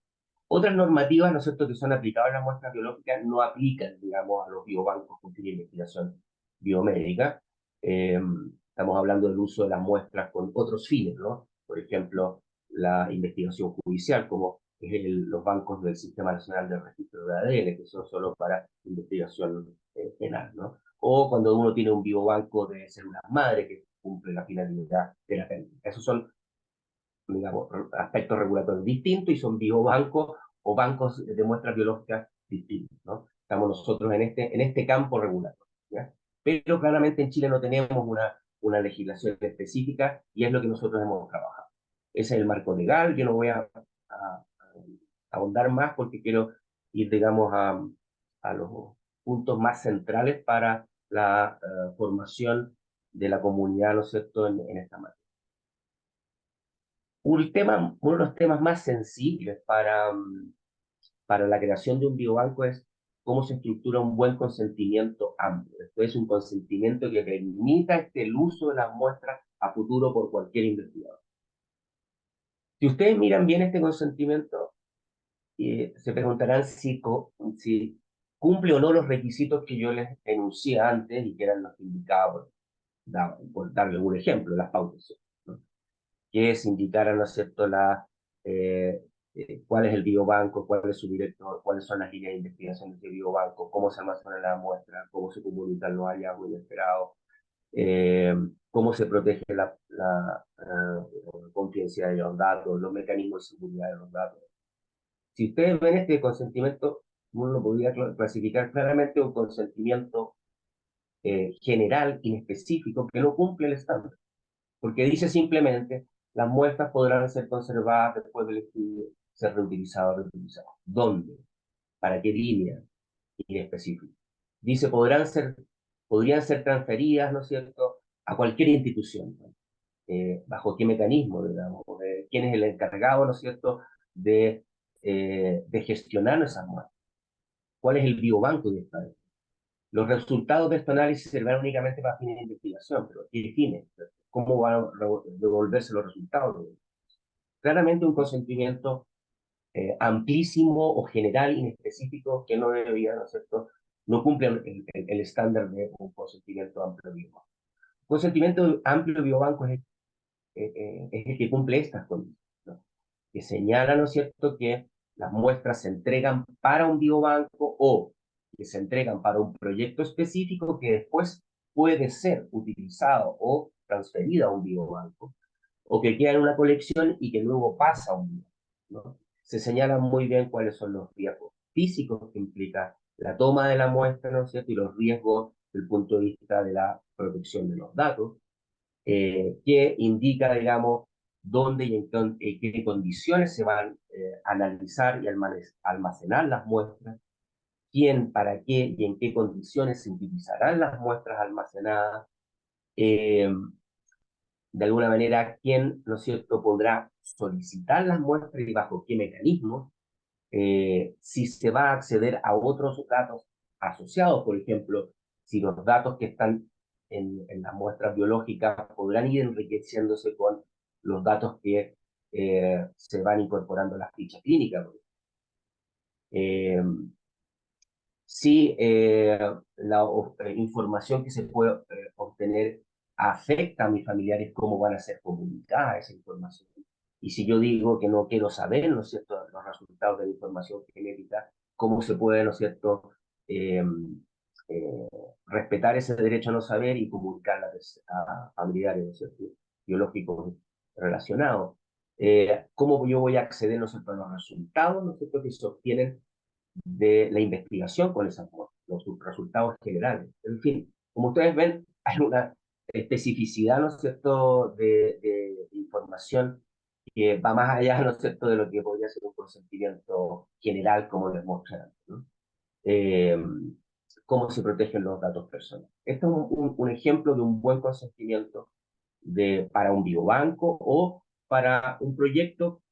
Speaker 1: Otras normativas, ¿no es cierto?, que son aplicables a las muestras biológicas no aplican, digamos, a los biobancos con fin de investigación biomédica. Estamos hablando del uso de las muestras con otros fines, ¿no? Por ejemplo, la investigación judicial, como es los bancos del Sistema Nacional de Registro de ADN, que son solo para investigación penal, ¿no? O cuando uno tiene un biobanco de células madre que cumple la finalidad terapéutica. Esos son, digamos, aspectos regulatorios distintos y son biobancos o bancos de muestras biológicas distintos, ¿no? Estamos nosotros en este campo regulatorio, ¿ya? Pero claramente en Chile no tenemos una legislación específica y es lo que nosotros hemos trabajado. Ese es el marco legal. Yo no voy a ahondar más porque quiero ir, digamos, a los puntos más centrales para la formación de la comunidad, ¿no es cierto?, en esta materia. Uno de los temas más sensibles para la creación de un biobanco es cómo se estructura un buen consentimiento amplio. Esto es un consentimiento que permita el uso de las muestras a futuro por cualquier investigador. Si ustedes miran bien este consentimiento, se preguntarán si cumple o no los requisitos que yo les enuncié antes y que eran los que indicaba, por darle un ejemplo, las pautas, ¿no? Que es indicar, ¿no es cierto?, cuál es el biobanco, cuál es su director, cuáles son las líneas de investigación de ese biobanco, cómo se almacena la muestra, cómo se comunican los hallazgos inesperados, cómo se protege la confidencialidad de los datos, los mecanismos de seguridad de los datos. Si ustedes ven este consentimiento, uno lo podría clasificar claramente un consentimiento general, inespecífico, que no cumple el estándar, porque dice simplemente, las muestras podrán ser conservadas después del estudio, ser reutilizadas o reutilizadas. ¿Dónde? ¿Para qué línea? Inespecífico. Dice, podrían ser transferidas, ¿no es cierto?, a cualquier institución, ¿no? ¿Bajo qué mecanismo, digamos? ¿Quién es el encargado, ¿no es cierto?, de gestionar esas muestras? ¿Cuál es el biobanco de esta? Los resultados de este análisis servirán únicamente para fines de investigación, pero ¿qué fines? ¿Cómo van a devolverse los resultados? Claramente un consentimiento amplísimo o general, inespecífico, que no debería, ¿no es cierto?, no cumple el estándar de un consentimiento amplio biobanco. Consentimiento amplio biobanco es el que cumple estas condiciones, ¿no? Que señala, ¿no es cierto?, que las muestras se entregan para un biobanco o que se entregan para un proyecto específico que después puede ser utilizado o transferido a un biobanco, o que queda en una colección y que luego pasa a un biobanco, ¿no? Se señalan muy bien cuáles son los riesgos físicos que implica la toma de la muestra, ¿no es cierto?, y los riesgos desde el punto de vista de la protección de los datos, que indica, digamos, dónde y en qué condiciones se van a analizar y almacenar las muestras, quién, para qué y en qué condiciones se utilizarán las muestras almacenadas, eh, de alguna manera, quién, ¿no es cierto?, podrá solicitar las muestras y bajo qué mecanismos, si se va a acceder a otros datos asociados, por ejemplo, si los datos que están en las muestras biológicas podrán ir enriqueciéndose con los datos que se van incorporando a las fichas clínicas. Eh, si la información que se puede obtener afecta a mis familiares, cómo van a ser comunicada esa información. Y si yo digo que no quiero saber, ¿no es cierto?, los resultados de la información genética, cómo se puede, ¿no es cierto?, eh, eh, respetar ese derecho a no saber y comunicarla a familiares, ¿no es cierto?, biológicos relacionados. ¿Cómo yo voy a acceder, ¿no es cierto?, a los resultados, ¿no es cierto?, que se obtienen de la investigación con esas muestras, los resultados generales. En fin, como ustedes ven, hay una especificidad, ¿no es cierto?, de información que va más allá, ¿no es cierto?, de lo que podría ser un consentimiento general, como les mostré antes, ¿no? Eh, cómo se protegen los datos personales. Este es un ejemplo de un buen consentimiento para un biobanco o para un proyecto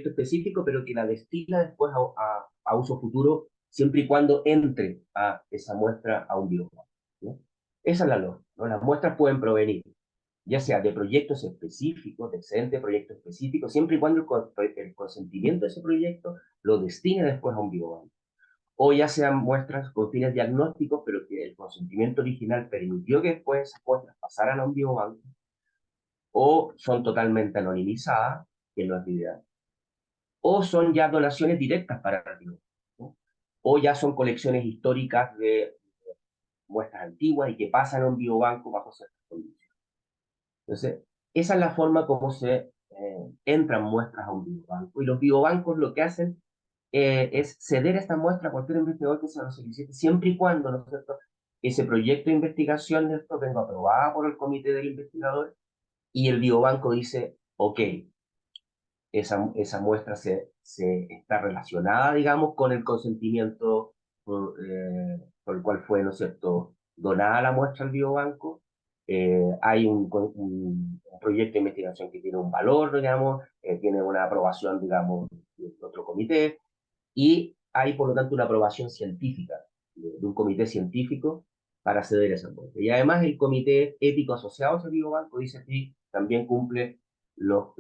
Speaker 1: específico, pero que la destina después a uso futuro, siempre y cuando entre a esa muestra a un biobanco, ¿no? Esa es la lógica, ¿no? Las muestras pueden provenir ya sea de proyectos específicos, de excedente de proyectos específicos, siempre y cuando el consentimiento de ese proyecto lo destine después a un biobanco. O ya sean muestras con fines diagnósticos, pero que el consentimiento original permitió que después esas muestras pasaran a un biobanco, o son totalmente anonimizadas, que no es ideal, o son ya donaciones directas para el biobanco, ¿no? O ya son colecciones históricas de muestras antiguas y que pasan a un biobanco bajo ciertas condiciones. Entonces, esa es la forma como se entran muestras a un biobanco. Y los biobancos lo que hacen es ceder esta muestra a cualquier investigador que se lo solicite, siempre y cuando, ¿no es cierto?, ese proyecto de investigación de esto venga aprobado por el comité del investigador y el biobanco dice, ok, esa muestra se está relacionada, digamos, con el consentimiento por el cual fue, ¿no es cierto?, donada la muestra al biobanco. Hay un proyecto de investigación que tiene un valor, digamos, tiene una aprobación, digamos, de otro comité, y hay, por lo tanto, una aprobación científica de un comité científico para acceder a esa muestra. Y además el comité ético asociado a ese biobanco dice que también cumple los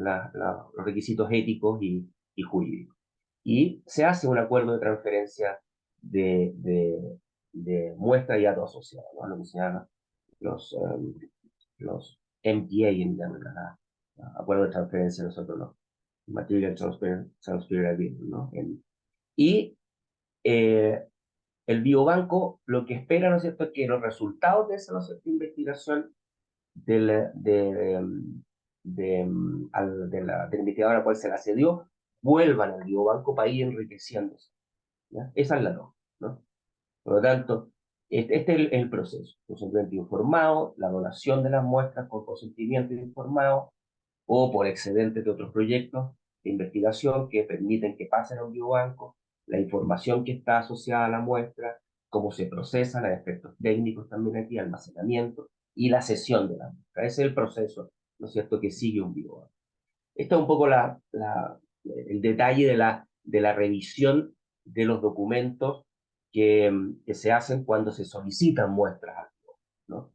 Speaker 1: requisitos éticos y jurídicos. Y se hace un acuerdo de transferencia de muestra y datos asociados, ¿no? Lo que se llama los MTA, acuerdo de transferencia, nosotros los Material Transfer Agreement, ¿no? Y eh, el biobanco lo que espera, ¿no es cierto?, es que los resultados de esa, ¿no es cierto?, investigación del investigador a la cual se le accedió vuelvan al biobanco para ir enriqueciéndose. ¿Ya? Esa es la norma, ¿no? Por lo tanto, este es el proceso. Consentimiento informado, la donación de las muestras con consentimiento informado o por excedentes de otros proyectos de investigación que permiten que pasen a un biobanco, la información que está asociada a la muestra, cómo se procesan, hay aspectos técnicos también aquí, almacenamiento y la cesión de la muestra. Ese es el proceso, ¿no es cierto?, que sigue un biobanco. Esto es un poco el detalle de la revisión de los documentos que se hacen cuando se solicitan muestras, ¿no?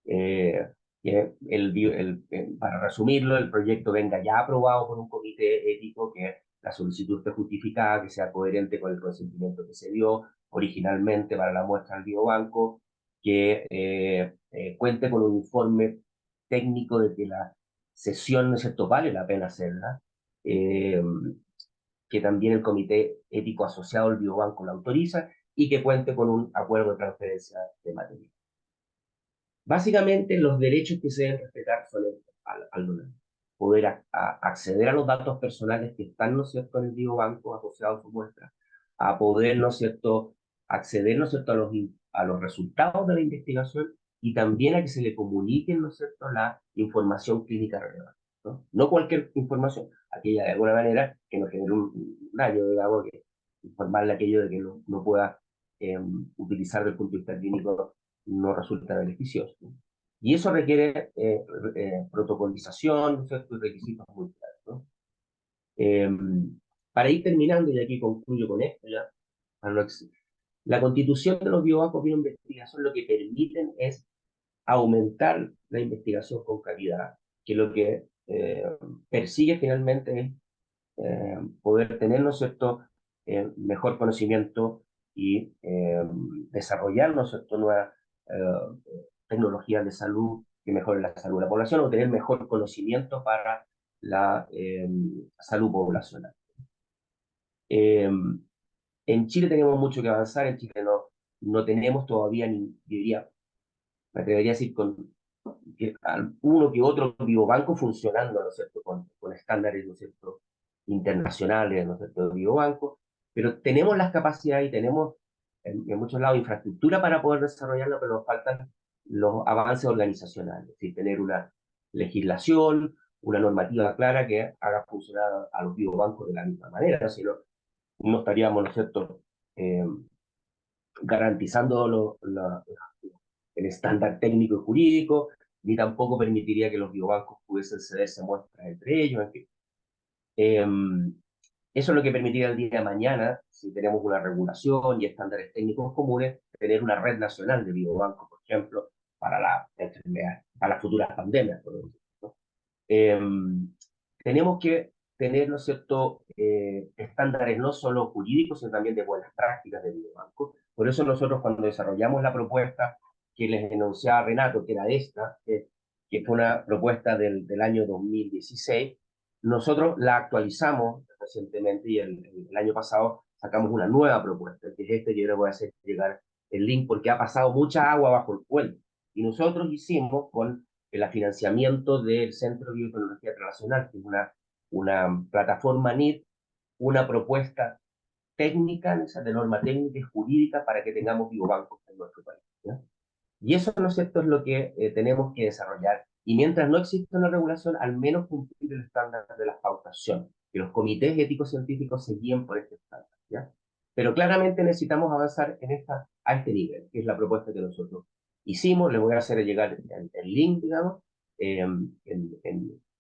Speaker 1: Eh, para resumirlo, el proyecto venga ya aprobado por un comité ético, que la solicitud esté justificada, que sea coherente con el consentimiento que se dio originalmente para la muestra al biobanco, que cuente con un informe técnico de que la sesión, ¿no es cierto?, vale la pena hacerla, eh, que también el comité ético asociado al biobanco la autoriza y que cuente con un acuerdo de transferencia de material. Básicamente, los derechos que se deben respetar son al donante. Poder acceder a los datos personales que están, ¿no es cierto?, en el biobanco asociado a su muestra, a poder, ¿no es cierto?, acceder, ¿no es cierto?, a los resultados de la investigación y también a que se le comunique, ¿no es cierto?, la información clínica relevante, ¿no? No cualquier información, aquella de alguna manera que nos genere un daño, digamos, que informarle aquello de que no pueda utilizar desde el punto de vista clínico no resulta beneficioso, ¿no? Y eso requiere protocolización, ¿no es cierto?, y requisitos muy claros, ¿no? Eh, para ir terminando, y aquí concluyo con esto ya, la constitución de los biobancos de investigación lo que permiten es aumentar la investigación con calidad, que lo que persigue finalmente es poder tener, ¿no es cierto?, mejor conocimiento y desarrollar, ¿no es cierto?, nuevas tecnologías de salud que mejoren la salud de la población o tener mejor conocimiento para la salud poblacional. En Chile tenemos mucho que avanzar, en Chile no tenemos todavía, diría, me atrevería a decir, con uno que otro biobanco funcionando, ¿no es cierto?, con estándares, ¿no es cierto?, internacionales, ¿no es cierto?, de biobanco, pero tenemos las capacidades y tenemos en muchos lados infraestructura para poder desarrollarlo, pero nos faltan los avances organizacionales, es decir, tener una legislación, una normativa clara que haga funcionar a los biobancos de la misma manera, si no estaríamos, ¿no es cierto?, eh, garantizando el estándar técnico y jurídico, ni tampoco permitiría que los biobancos pudiesen cederse muestras entre ellos, en fin. Eso es lo que permitiría el día de mañana, si tenemos una regulación y estándares técnicos comunes, tener una red nacional de biobancos, por ejemplo, para para las futuras pandemias, por ejemplo, ¿no? Tenemos que tener, ¿no es cierto?, estándares no solo jurídicos, sino también de buenas prácticas de biobanco. Por eso nosotros cuando desarrollamos la propuesta que les enunciaba Renato, que era esta, que fue una propuesta del año 2016, nosotros la actualizamos recientemente y el año pasado sacamos una nueva propuesta, que es este, que yo les voy a hacer llegar el link porque ha pasado mucha agua bajo el puente. Y nosotros hicimos con el financiamiento del Centro de Biotecnología Internacional, que es una plataforma NIT, una propuesta técnica, de norma técnica y jurídica para que tengamos biobancos en nuestro país, ¿ya? Y eso, ¿no es cierto?, es lo que tenemos que desarrollar. Y mientras no exista una regulación, al menos cumplir el estándar de la pautación, que los comités éticos científicos se guíen por este estándar, ¿ya? Pero claramente necesitamos avanzar a este nivel, que es la propuesta que nosotros hicimos. Les voy a hacer llegar el link, digamos.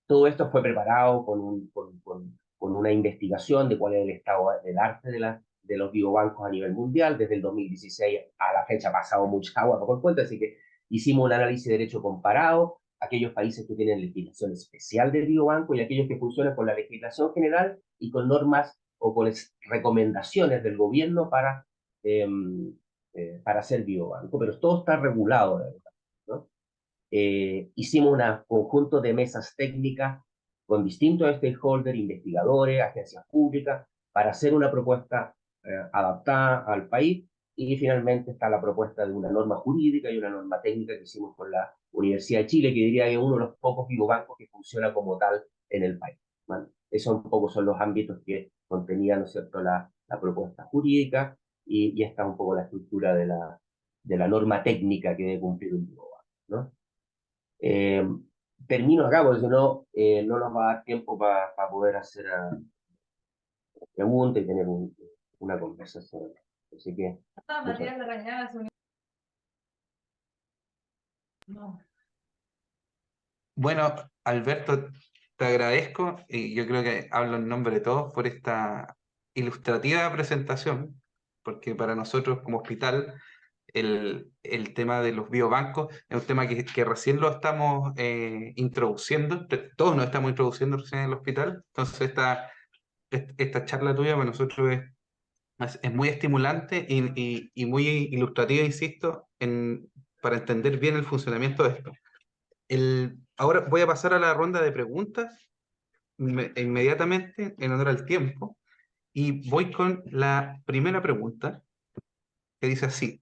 Speaker 1: Todo esto fue preparado con una investigación de cuál es el estado del arte de los biobancos a nivel mundial. Desde el 2016 a la fecha ha pasado mucha agua por cuenta, así que hicimos un análisis de derecho comparado, aquellos países que tienen legislación especial de biobanco y aquellos que funcionan con la legislación general y con normas o con recomendaciones del gobierno eh, para hacer biobanco, pero todo está regulado, ¿verdad? ¿No? Hicimos un conjunto de mesas técnicas con distintos stakeholders, investigadores, agencias públicas, para hacer una propuesta adaptada al país, y finalmente está la propuesta de una norma jurídica y una norma técnica que hicimos con la Universidad de Chile, que diría que es uno de los pocos biobancos que funciona como tal en el país. ¿Vale? Esos un poco son los ámbitos que contenía, ¿no es cierto?, la propuesta jurídica, y esta es un poco la estructura de la norma técnica que debe cumplir un biobanco, ¿no? Eh, Termino acá, porque si no, no nos va a dar tiempo para poder hacer preguntas y tener una conversación. Así que, muchas gracias.
Speaker 2: Bueno, Alberto, te agradezco y yo creo que hablo en nombre de todos por esta ilustrativa presentación, porque para nosotros como hospital el tema de los biobancos es un tema que recién lo estamos introduciendo, todos nos estamos introduciendo recién en el hospital, entonces esta charla tuya para nosotros es muy estimulante y muy ilustrativa, insisto, para entender bien el funcionamiento de esto. Ahora voy a pasar a la ronda de preguntas inmediatamente en honor al tiempo y voy con la primera pregunta que dice así.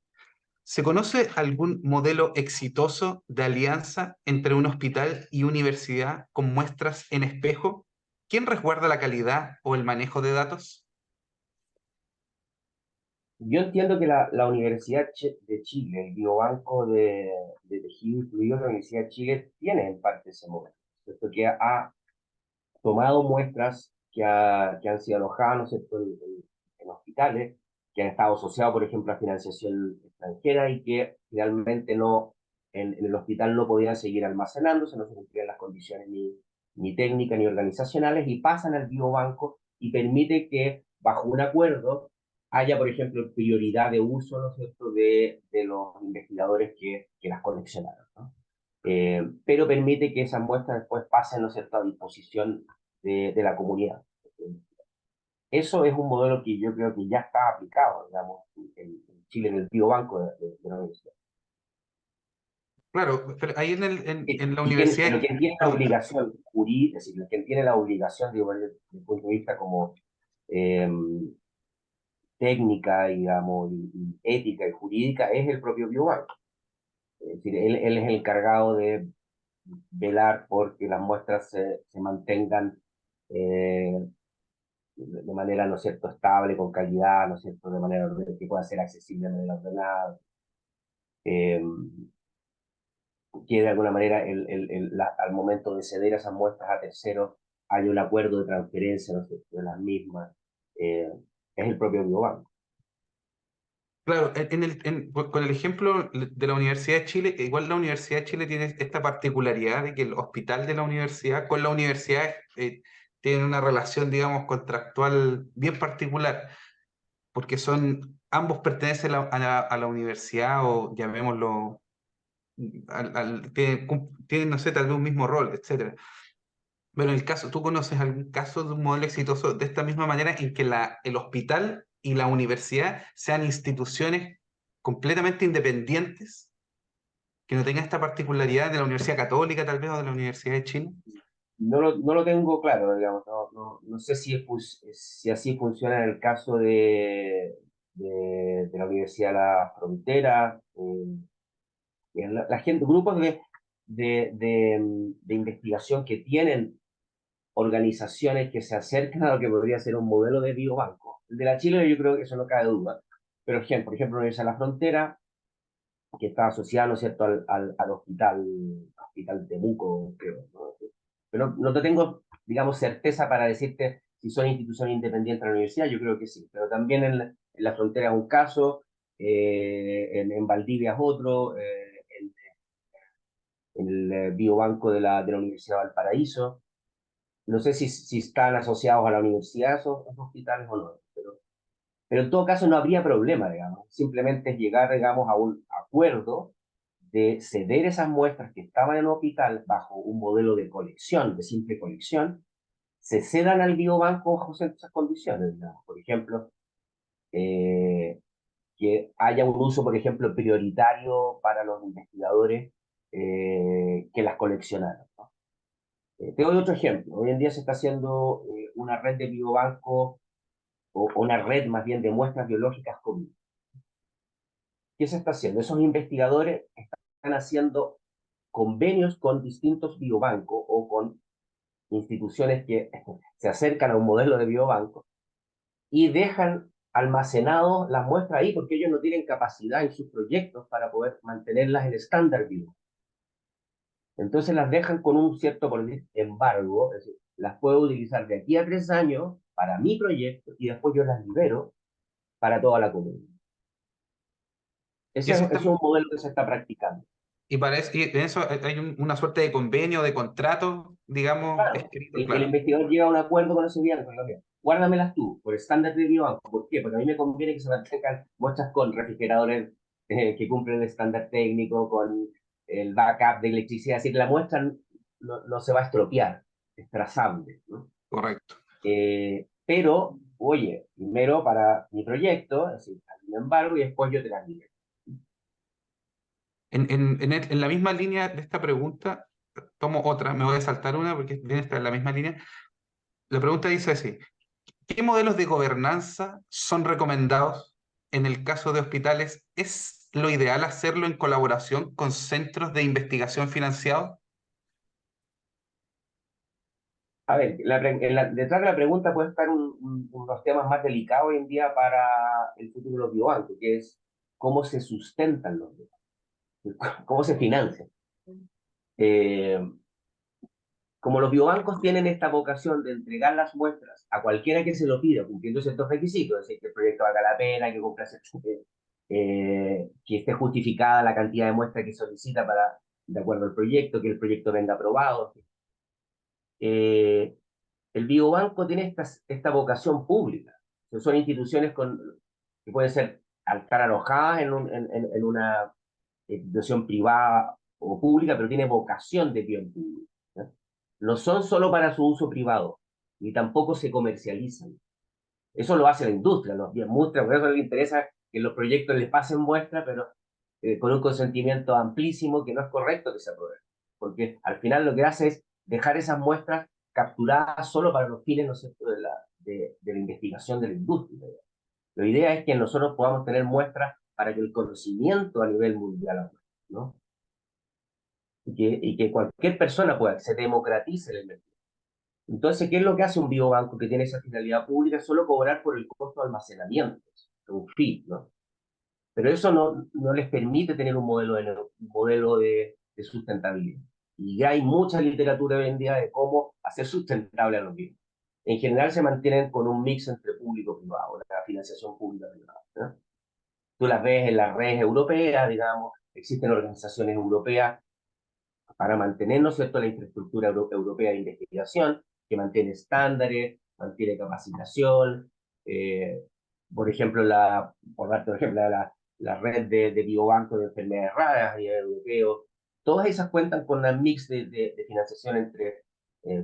Speaker 2: ¿Se conoce algún modelo exitoso de alianza entre un hospital y universidad con muestras en espejo? ¿Quién resguarda la calidad o el manejo de datos?
Speaker 1: Yo entiendo que la Universidad de Chile, el biobanco de tejido incluido de la Universidad de Chile, tiene en parte ese modelo, ¿cierto? Que ha tomado muestras que han sido alojadas, ¿no es cierto?, en hospitales, que han estado asociados, por ejemplo, a financiación extranjera y que finalmente en el hospital no podían seguir almacenándose, no se cumplían las condiciones ni técnicas ni organizacionales, y pasan al biobanco y permite que, bajo un acuerdo, haya, por ejemplo, prioridad de uso, ¿no es cierto?, de los investigadores que las coleccionaron, ¿no? Pero permite que esas muestras después pasen, ¿no es cierto?, a disposición de la comunidad. Eso es un modelo que yo creo que ya está aplicado, digamos, en Chile, en el biobanco de la universidad.
Speaker 2: Claro, pero ahí en la
Speaker 1: Pero
Speaker 2: universidad,
Speaker 1: quien tiene la
Speaker 2: pregunta.
Speaker 1: obligación jurídica, es decir, quien tiene la obligación, digo, desde el punto de vista como eh, técnica, digamos, y ética y jurídica, es el propio biobanco. Es decir, él es el encargado de velar por que las muestras se mantengan de manera, ¿no es cierto?, estable, con calidad, ¿no es cierto?, de manera que pueda ser accesible de manera ordenada, eh, que de alguna manera al momento de ceder esas muestras a terceros hay un acuerdo de transferencia, ¿no es cierto?, de las mismas. Eh, es el propio biobanco.
Speaker 2: Claro, con el ejemplo de la Universidad de Chile, igual la Universidad de Chile tiene esta particularidad de que el hospital de la universidad con la universidad tiene una relación, digamos, contractual bien particular, porque ambos pertenecen a la universidad o llamémoslo, tienen, no sé, tal vez un mismo rol, etcétera. Pero en el caso, ¿tú conoces algún caso de un modelo exitoso de esta misma manera en que el hospital y la universidad sean instituciones completamente independientes, que no tengan esta particularidad de la Universidad Católica tal vez o de la Universidad de Chile?
Speaker 1: No lo tengo claro, digamos, no sé si así funciona en el caso de la Universidad de la Frontera. La gente, grupos de investigación que tienen organizaciones que se acercan a lo que podría ser un modelo de biobanco. El de la Chile yo creo que eso no cabe duda. Pero, por ejemplo, la Universidad de la Frontera, que está asociada, ¿no es cierto?, al hospital Temuco, creo, ¿no? Pero no te tengo, digamos, certeza para decirte si son instituciones independientes de la universidad, yo creo que sí. Pero también en en la frontera es un caso, en Valdivia es otro, en el biobanco de la Universidad de Valparaíso. No sé si están asociados a la universidad esos hospitales o no, pero en todo caso no habría problema, digamos. Simplemente es llegar, digamos, a un acuerdo de ceder esas muestras que estaban en el hospital bajo un modelo de colección, de simple colección, se cedan al biobanco bajo esas condiciones, digamos. Por ejemplo, eh, que haya un uso, por ejemplo, prioritario para los investigadores que las coleccionaron, ¿no? Te doy otro ejemplo. Hoy en día se está haciendo una red de biobancos o una red más bien de muestras biológicas COVID. ¿Qué se está haciendo? Esos investigadores están haciendo convenios con distintos biobancos o con instituciones que se acercan a un modelo de biobanco y dejan almacenados las muestras ahí porque ellos no tienen capacidad en sus proyectos para poder mantenerlas en estándar vivo. Entonces las dejan con un cierto embargo, es decir, las puedo utilizar de aquí a 3 años para mi proyecto y después yo las libero para toda la comunidad.
Speaker 2: Y
Speaker 1: Ese
Speaker 2: eso
Speaker 1: es
Speaker 2: está,
Speaker 1: un modelo que se está practicando.
Speaker 2: y en eso hay una suerte de convenio, de contrato, digamos,
Speaker 1: Claro,
Speaker 2: escrito,
Speaker 1: el
Speaker 2: claro.
Speaker 1: investigador llega a un acuerdo con ese biobanco, mira, guárdamelas tú, por estándar de biobanco. ¿Por qué? Porque a mí me conviene que se mantengan muestras con refrigeradores que cumplen el estándar técnico, con el backup de electricidad, así que la muestra no se va a estropear, es trazable, ¿no?
Speaker 2: Correcto.
Speaker 1: Pero, oye, primero para mi proyecto, es decir, sin embargo, y después yo te las libero.
Speaker 2: En la misma línea de esta pregunta, tomo otra, me voy a saltar una porque viene en la misma línea. La pregunta dice así: ¿qué modelos de gobernanza son recomendados en el caso de hospitales? ¿Es lo ideal hacerlo en colaboración con centros de investigación financiados?
Speaker 1: A ver, detrás de la pregunta puede estar unos temas más delicados hoy en día para el futuro de los biobancos, que es cómo se sustentan los biobancos, cómo se financian. Eh, Como los biobancos tienen esta vocación de entregar las muestras a cualquiera que se lo pida, cumpliendo ciertos requisitos, es decir, que el proyecto valga la pena, que cumpla que esté justificada la cantidad de muestras que solicita de acuerdo al proyecto, que el proyecto venga aprobado. Eh, el biobanco tiene esta vocación pública. Son instituciones que pueden estar alojadas en una institución privada o pública, pero tiene vocación de bien público, ¿no? No son solo para su uso privado, ni tampoco se comercializan. Eso lo hace la industria, los bien muestras, por eso les interesa que los proyectos les pasen muestras, pero con un consentimiento amplísimo que no es correcto que se apruebe. Porque al final lo que hace es dejar esas muestras capturadas solo para los fines, ¿no es cierto?, de la investigación de la industria. La idea es que nosotros podamos tener muestras para que el conocimiento a nivel mundial, ¿no? Y que cualquier persona pueda, se democratice el mercado. Entonces, ¿qué es lo que hace un biobanco que tiene esa finalidad pública? Solo cobrar por el costo de almacenamiento, un fee, ¿no? Pero eso no les permite tener un modelo de sustentabilidad. Y ya hay mucha literatura hoy en día de cómo hacer sustentable a los bienes. En general se mantienen con un mix entre público y privado, la financiación pública-privada, ¿no? Tú las ves en las redes europeas, digamos, existen organizaciones europeas para mantener, ¿no es cierto?, la infraestructura europea de investigación, que mantiene estándares, mantiene capacitación, eh, por ejemplo, por darte un ejemplo, la red de biobancos de enfermedades raras a nivel europeo, todas esas cuentan con un mix de financiación entre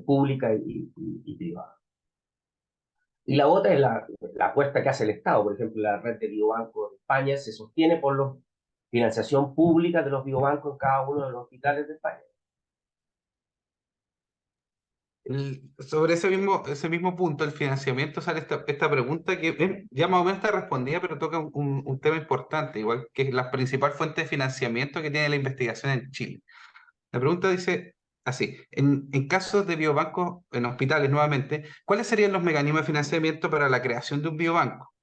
Speaker 1: pública y privada. Y la otra es la apuesta que hace el Estado. Por ejemplo, la red de biobancos de España se sostiene por la financiación pública de los biobancos en cada uno de los hospitales de España.
Speaker 2: Sobre ese mismo punto, el financiamiento, sale esta pregunta que ya más o menos está respondida, pero toca un tema importante, igual que es la principal fuente de financiamiento que tiene la investigación en Chile. La pregunta dice así: en casos de biobancos en hospitales, nuevamente, ¿cuáles serían los mecanismos de financiamiento para la creación de un biobanco?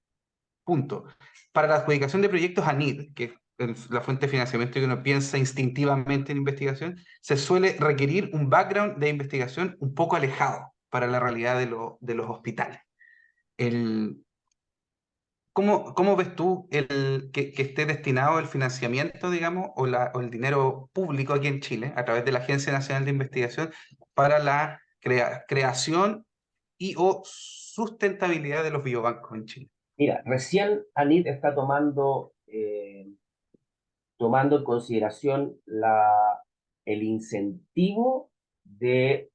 Speaker 2: Punto. Para la adjudicación de proyectos ANID, que es la fuente de financiamiento que uno piensa instintivamente en investigación, se suele requerir un background de investigación un poco alejado para la realidad de los hospitales. El, ¿cómo ves tú que esté destinado el financiamiento, digamos, o el dinero público aquí en Chile, a través de la Agencia Nacional de Investigación, para la creación y o sustentabilidad de los biobancos en Chile?
Speaker 1: Mira, recién ANIT está tomando en consideración el incentivo de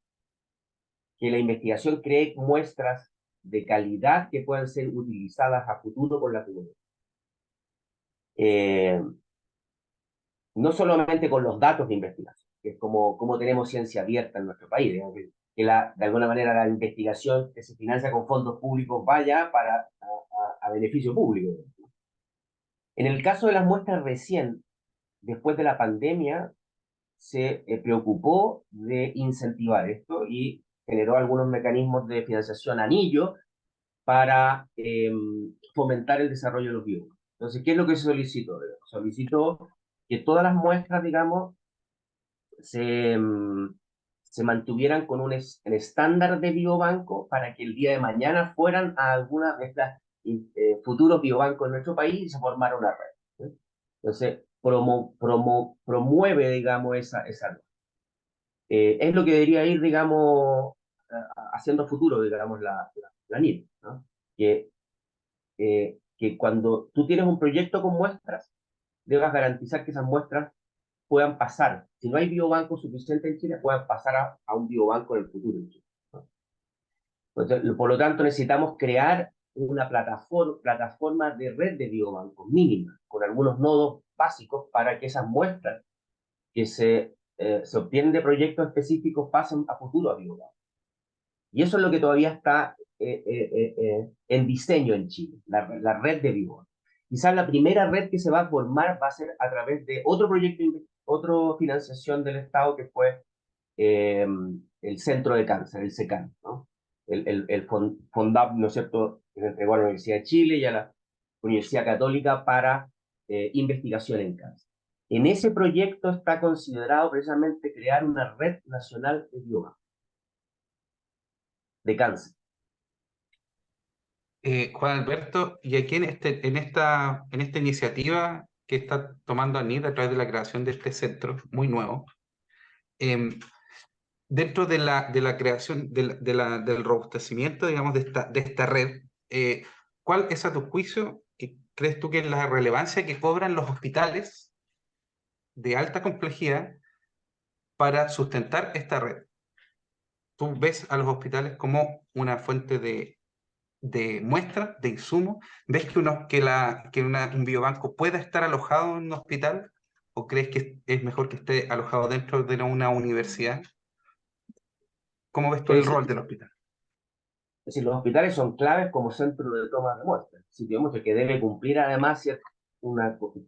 Speaker 1: que la investigación cree muestras de calidad que puedan ser utilizadas a futuro por la comunidad. Eh, no solamente con los datos de investigación, que es como tenemos ciencia abierta en nuestro país, digamos, que de alguna manera la investigación que se financia con fondos públicos vaya a beneficio público. En el caso de las muestras recién, después de la pandemia, se preocupó de incentivar esto y generó algunos mecanismos de financiación anillo para fomentar el desarrollo de los biomas. Entonces, ¿qué es lo que se solicitó? Solicitó que todas las muestras, digamos, se, se mantuvieran con un estándar de biobanco para que el día de mañana fueran a alguna de estas futuros biobancos en nuestro país y se formara una red. ¿Sí? Entonces, promueve, digamos, esa es lo que debería ir, digamos, haciendo futuro, digamos, la NIT, ¿no? Que cuando tú tienes un proyecto con muestras, debas garantizar que esas muestras puedan pasar. Si no hay biobanco suficiente en Chile, puedan pasar a un biobanco en el futuro en Chile, ¿no? Entonces, por lo tanto, necesitamos crear una plataforma de red de biobancos mínima, con algunos nodos básicos para que esas muestras que se obtienen de proyectos específicos pasen a futuro a biobancos. Y eso es lo que todavía está en diseño en Chile, la red de biobancos. Quizás la primera red que se va a formar va a ser a través de otro proyecto, otra financiación del Estado que fue eh, el Centro de Cáncer, el SECAN, ¿no? El FONDAP, ¿no es cierto?, que se entregó a la Universidad de Chile y a la Universidad Católica para investigación en cáncer. En ese proyecto está considerado precisamente crear una red nacional de biobancos de cáncer.
Speaker 2: Juan Alberto, y aquí en esta iniciativa que está tomando ANID a través de la creación de este centro muy nuevo, em, dentro de la creación, del robustecimiento, digamos, de esta red, ¿cuál es a tu juicio, crees tú que es la relevancia que cobran los hospitales de alta complejidad para sustentar esta red? ¿Tú ves a los hospitales como una fuente de muestras, de insumos? ¿Ves un biobanco pueda estar alojado en un hospital? ¿O crees que es mejor que esté alojado dentro de una universidad? ¿Cómo ves tú el
Speaker 1: Es
Speaker 2: rol
Speaker 1: decir,
Speaker 2: del hospital?
Speaker 1: los hospitales son claves como centro de toma de muestras. Digamos que debe cumplir además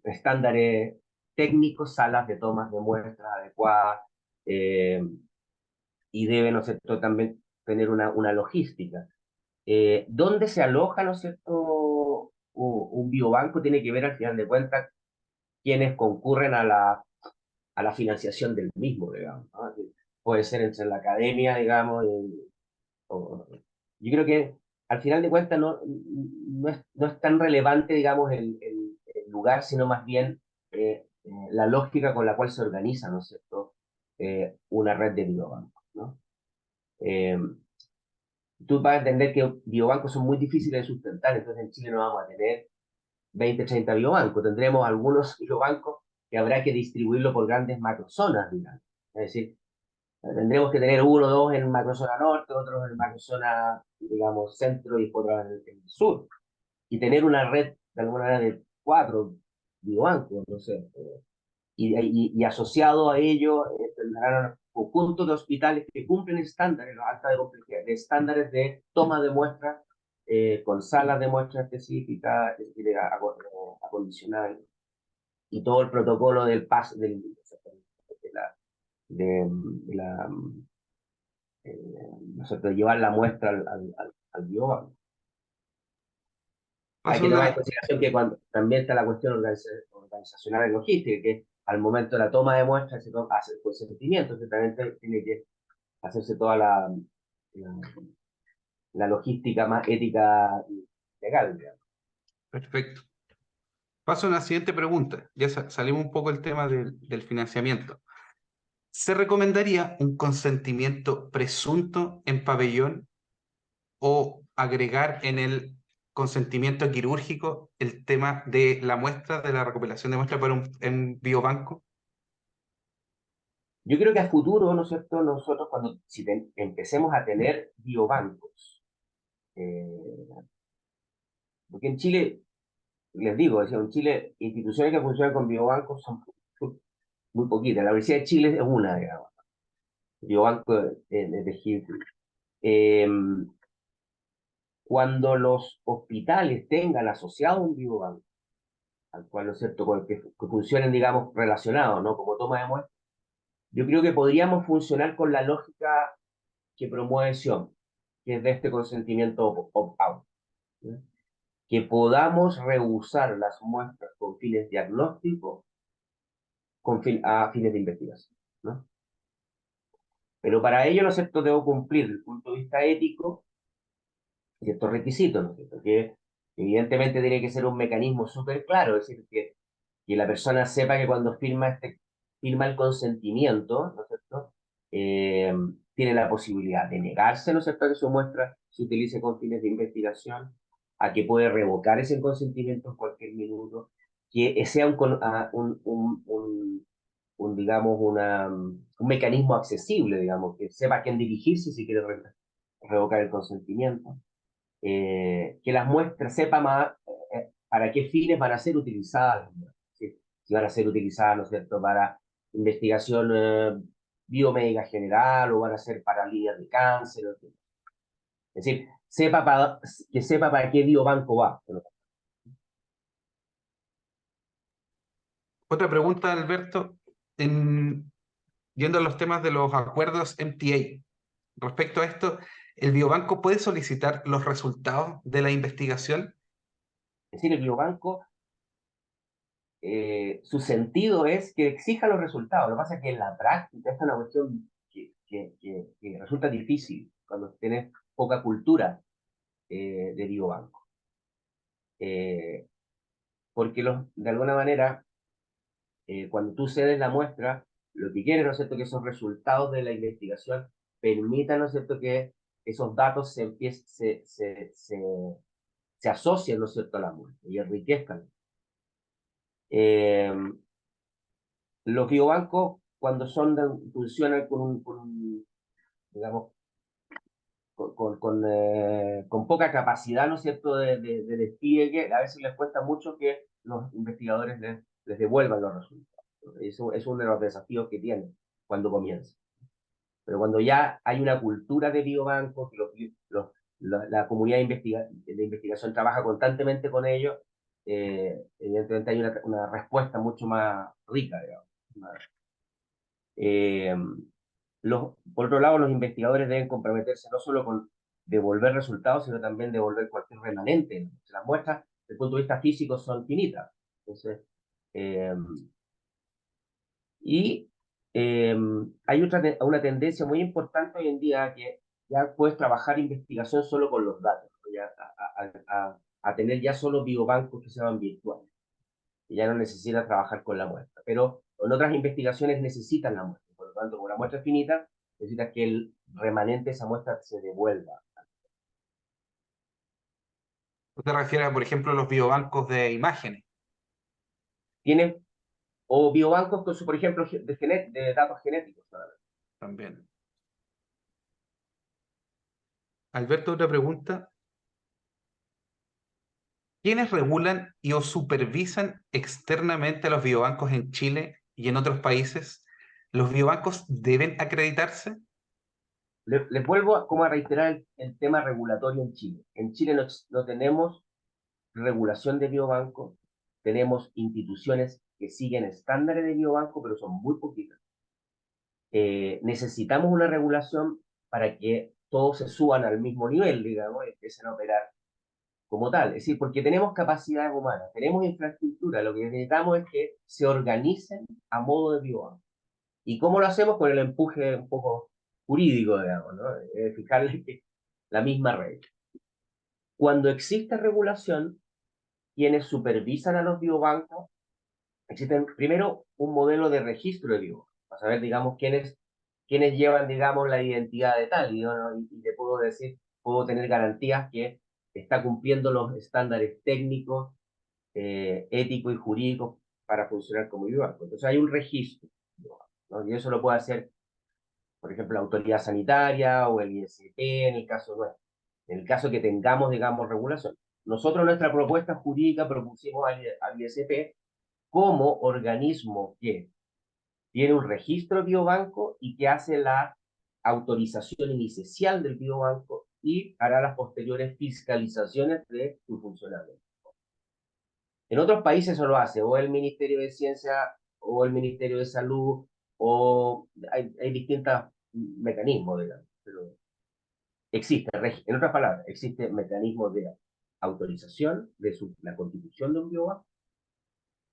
Speaker 1: estándares técnicos, salas de tomas de muestras adecuadas, eh, y debe, ¿no es cierto?, también tener una logística. ¿Dónde se aloja, ¿no es cierto?, un biobanco? Tiene que ver al final de cuentas quienes concurren a la financiación del mismo, digamos, ¿no? Puede ser entre la academia, digamos, o- yo creo que al final de cuentas no es tan relevante, digamos, el lugar, sino más bien la lógica con la cual se organiza, ¿no es cierto?, una red de biobancos, ¿no? Eh, Tú vas a entender que biobancos son muy difíciles de sustentar, entonces en Chile no vamos a tener 20, 30 biobancos, tendremos algunos biobancos que habrá que distribuirlo por grandes macrozonas, digamos. Es decir, tendremos que tener uno o dos en macrozona norte, otros en macrozona, digamos, centro y otros en el sur. Y tener una red, de alguna manera, de 4 biobancos, no sé. Y asociado a ello, tendrán conjuntos de hospitales que cumplen estándares, los alta de complejidad, de estándares de toma de muestras, con salas de muestras específicas, acondicionadas, y todo el protocolo del PAS, de la, de la nosotros llevar la muestra al biobanco. Hay
Speaker 2: Hace
Speaker 1: que tomar en
Speaker 2: una,
Speaker 1: consideración que también está la cuestión organizacional y logística, que al momento de la toma de muestras se hace el consentimiento, que también tiene que hacerse toda la logística más ética y legal, digamos.
Speaker 2: Perfecto. Paso a la siguiente pregunta. Ya salimos un poco del tema del financiamiento. ¿Se recomendaría un consentimiento presunto en pabellón o agregar en el consentimiento quirúrgico el tema de la muestra, de la recopilación de muestra para en biobanco?
Speaker 1: Yo creo que a futuro, ¿no es cierto?, nosotros cuando si empecemos a tener biobancos, eh, porque en Chile, les digo, en Chile, instituciones que funcionan con biobancos son muy poquitas. La Universidad de Chile es una, digamos, biobanco de tejido. Eh, Cuando los hospitales tengan asociado un biobanco, al cual, ¿no es cierto?, con el que funcionen, digamos, relacionados, ¿no?, como toma de muestra, yo creo que podríamos funcionar con la lógica que promueve Sion, que es de este consentimiento opt-out, ¿no? Que podamos rehusar las muestras con fines diagnósticos a fines de investigación, ¿no? Pero para ello, ¿no es cierto?, debo cumplir desde el punto de vista ético ciertos requisitos, ¿no es cierto?, que evidentemente tiene que ser un mecanismo súper claro, es decir, que la persona sepa que cuando firma el consentimiento, ¿no es cierto?, Eh, tiene la posibilidad de negarse, ¿no es cierto?, a que su muestra se utilice con fines de investigación, a que puede revocar ese consentimiento en cualquier minuto, que sea digamos, un mecanismo accesible, digamos, que sepa a quién dirigirse si quiere revocar el consentimiento, que las muestras sepa más para qué fines van a ser utilizadas, ¿no? Si van a ser utilizadas, ¿no es cierto?, para investigación biomédica general o van a ser para líneas de cáncer, ¿no? Es decir, que sepa para qué biobanco va, ¿no?
Speaker 2: Otra pregunta, Alberto, yendo a los temas de los acuerdos MTA. Respecto a esto, ¿el biobanco puede solicitar los resultados de la investigación?
Speaker 1: Es decir, el biobanco, su sentido es que exija los resultados. Lo que pasa es que en la práctica esta es una cuestión que resulta difícil cuando tienes poca cultura de biobanco. Eh, Porque de alguna manera, cuando tú cedes la muestra, lo que quieres, ¿no es cierto?, que esos resultados de la investigación permitan, ¿no es cierto?, que esos datos se asocien, ¿no es cierto?, a la muestra y enriquezcan. Eh, los biobancos, cuando funcionan digamos, con poca capacidad, ¿no es cierto?, de despliegue, a veces les cuesta mucho que los investigadores les devuelvan los resultados. Eso es uno de los desafíos que tienen cuando comienza. Pero cuando ya hay una cultura de biobancos, que la comunidad de investigación trabaja constantemente con ellos, evidentemente hay una respuesta mucho más rica, digamos. Eh, por otro lado, los investigadores deben comprometerse no solo con devolver resultados, sino también devolver cualquier remanente. Las muestras, desde el punto de vista físico, son finitas. Entonces, eh, y eh, hay una tendencia muy importante hoy en día que ya puedes trabajar investigación solo con los datos, ¿no? Ya a tener ya solo biobancos que sean virtuales, y ya no necesitas trabajar con la muestra. Pero en otras investigaciones necesitan la muestra, por lo tanto, como la muestra es finita, necesitas que el remanente de esa muestra se devuelva.
Speaker 2: ¿Tú te refieres, por ejemplo, a los biobancos de imágenes?
Speaker 1: Tienes, o biobancos, por ejemplo, de datos genéticos.
Speaker 2: También. Alberto, otra pregunta. ¿Quiénes regulan y o supervisan externamente los biobancos en Chile y en otros países? ¿Los biobancos deben acreditarse?
Speaker 1: Les vuelvo como a reiterar el tema regulatorio en Chile. En Chile no tenemos regulación de biobanco, tenemos instituciones que siguen estándares de biobanco, pero son muy poquitas. Necesitamos una regulación para que todos se suban al mismo nivel, digamos, y empiecen a operar como tal. Es decir, porque tenemos capacidad humana, tenemos infraestructura, lo que necesitamos es que se organicen a modo de biobanco. ¿Y cómo lo hacemos? Con el empuje un poco jurídico, digamos, ¿no? Fijarle que la misma regla. Cuando existe regulación, quienes supervisan a los biobancos. Existe primero un modelo de registro de biobancos, para saber, digamos, quiénes llevan, digamos, la identidad de tal, y le puedo decir, puedo tener garantías que está cumpliendo los estándares técnicos, éticos y jurídicos para funcionar como biobanco. Entonces hay un registro, ¿no? Y eso lo puede hacer, por ejemplo, la autoridad sanitaria o el ISP en el caso nuestro. En el caso que tengamos, digamos, regulación. Nosotros, nuestra propuesta jurídica, propusimos al ISP como organismo que tiene un registro biobanco y que hace la autorización inicial del biobanco y hará las posteriores fiscalizaciones de su funcionamiento. En otros países eso lo hace o el Ministerio de Ciencia o el Ministerio de Salud, o hay distintos mecanismos, digamos, pero existe, en otras palabras, existe mecanismos de autorización de la constitución de un biobanco,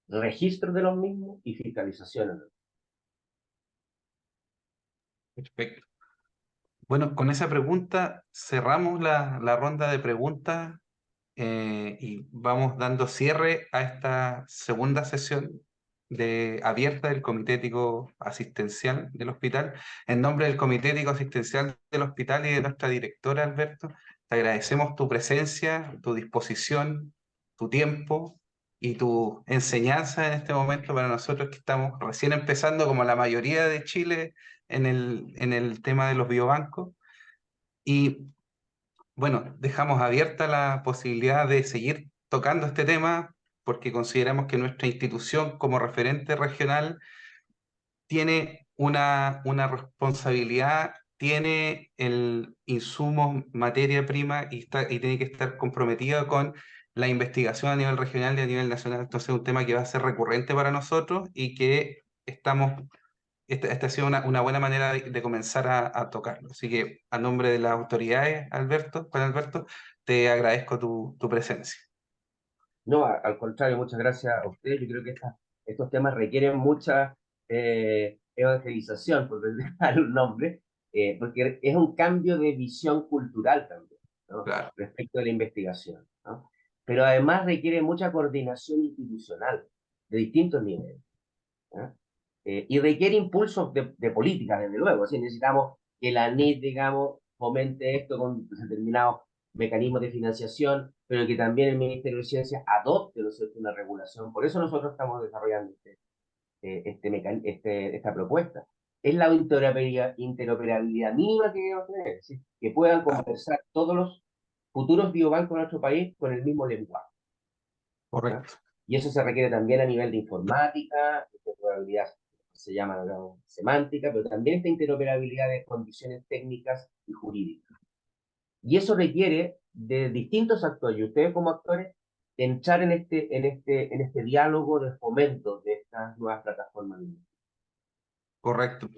Speaker 1: registro de los mismos y fiscalización.
Speaker 2: Perfecto. Bueno, con esa pregunta cerramos la ronda de preguntas y vamos dando cierre a esta segunda sesión abierta del Comité Ético Asistencial del Hospital. En nombre del Comité Ético Asistencial del Hospital y de nuestra directora, Alberto, te agradecemos tu presencia, tu disposición, tu tiempo y tu enseñanza en este momento para nosotros que estamos recién empezando, como la mayoría de Chile, en el tema de los biobancos. Y bueno, dejamos abierta la posibilidad de seguir tocando este tema porque consideramos que nuestra institución como referente regional tiene una responsabilidad, tiene el insumo, materia prima y tiene que estar comprometida con la investigación a nivel regional y a nivel nacional. Entonces es un tema que va a ser recurrente para nosotros y que esta ha sido una buena manera de comenzar a tocarlo. Así que a nombre de las autoridades, Alberto, Juan Alberto, te agradezco tu presencia.
Speaker 1: No, al contrario, muchas gracias a ustedes. Yo creo que estos temas requieren mucha evangelización, por dar un nombre, porque es un cambio de visión cultural también, ¿no?
Speaker 2: Claro,
Speaker 1: Respecto a la investigación, ¿no? Pero además requiere mucha coordinación institucional de distintos niveles, ¿no? Y requiere impulsos de política, desde luego. Así necesitamos que la NIT, digamos, fomente esto con determinados mecanismos de financiación, pero que también el Ministerio de Ciencia adopte, ¿no es cierto?, una regulación. Por eso nosotros estamos desarrollando esta propuesta. Es la interoperabilidad mínima que debemos tener, es decir, que puedan
Speaker 2: claro,
Speaker 1: conversar todos los futuros biobancos de nuestro país con el mismo lenguaje, ¿no?
Speaker 2: correcto.
Speaker 1: Y eso se requiere también a nivel de informática, interoperabilidad se llama, digamos, semántica, pero también esta interoperabilidad de condiciones técnicas y jurídicas. Y eso requiere de distintos actores, y ustedes como actores, entrar en este diálogo de fomento de estas nuevas plataformas.
Speaker 2: Correcto.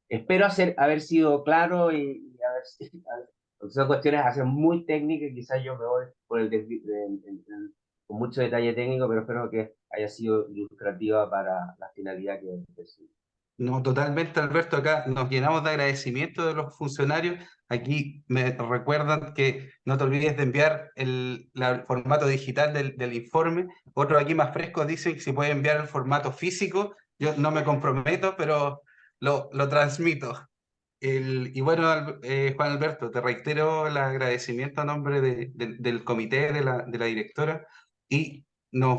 Speaker 1: Espero haber sido claro y haber, porque son cuestiones a ser muy técnicas, y quizás yo me voy por con mucho detalle técnico, pero espero que haya sido ilustrativa para la finalidad que persigue.
Speaker 2: No, totalmente, Alberto. Acá nos llenamos de agradecimiento de los funcionarios. Aquí me recuerdan que no te olvides de enviar el formato digital del informe. Otros aquí más frescos dicen que si puede enviar el formato físico. Yo no me comprometo, pero lo transmito. Y bueno, Juan Alberto, te reitero el agradecimiento a nombre del comité, de la directora, y nos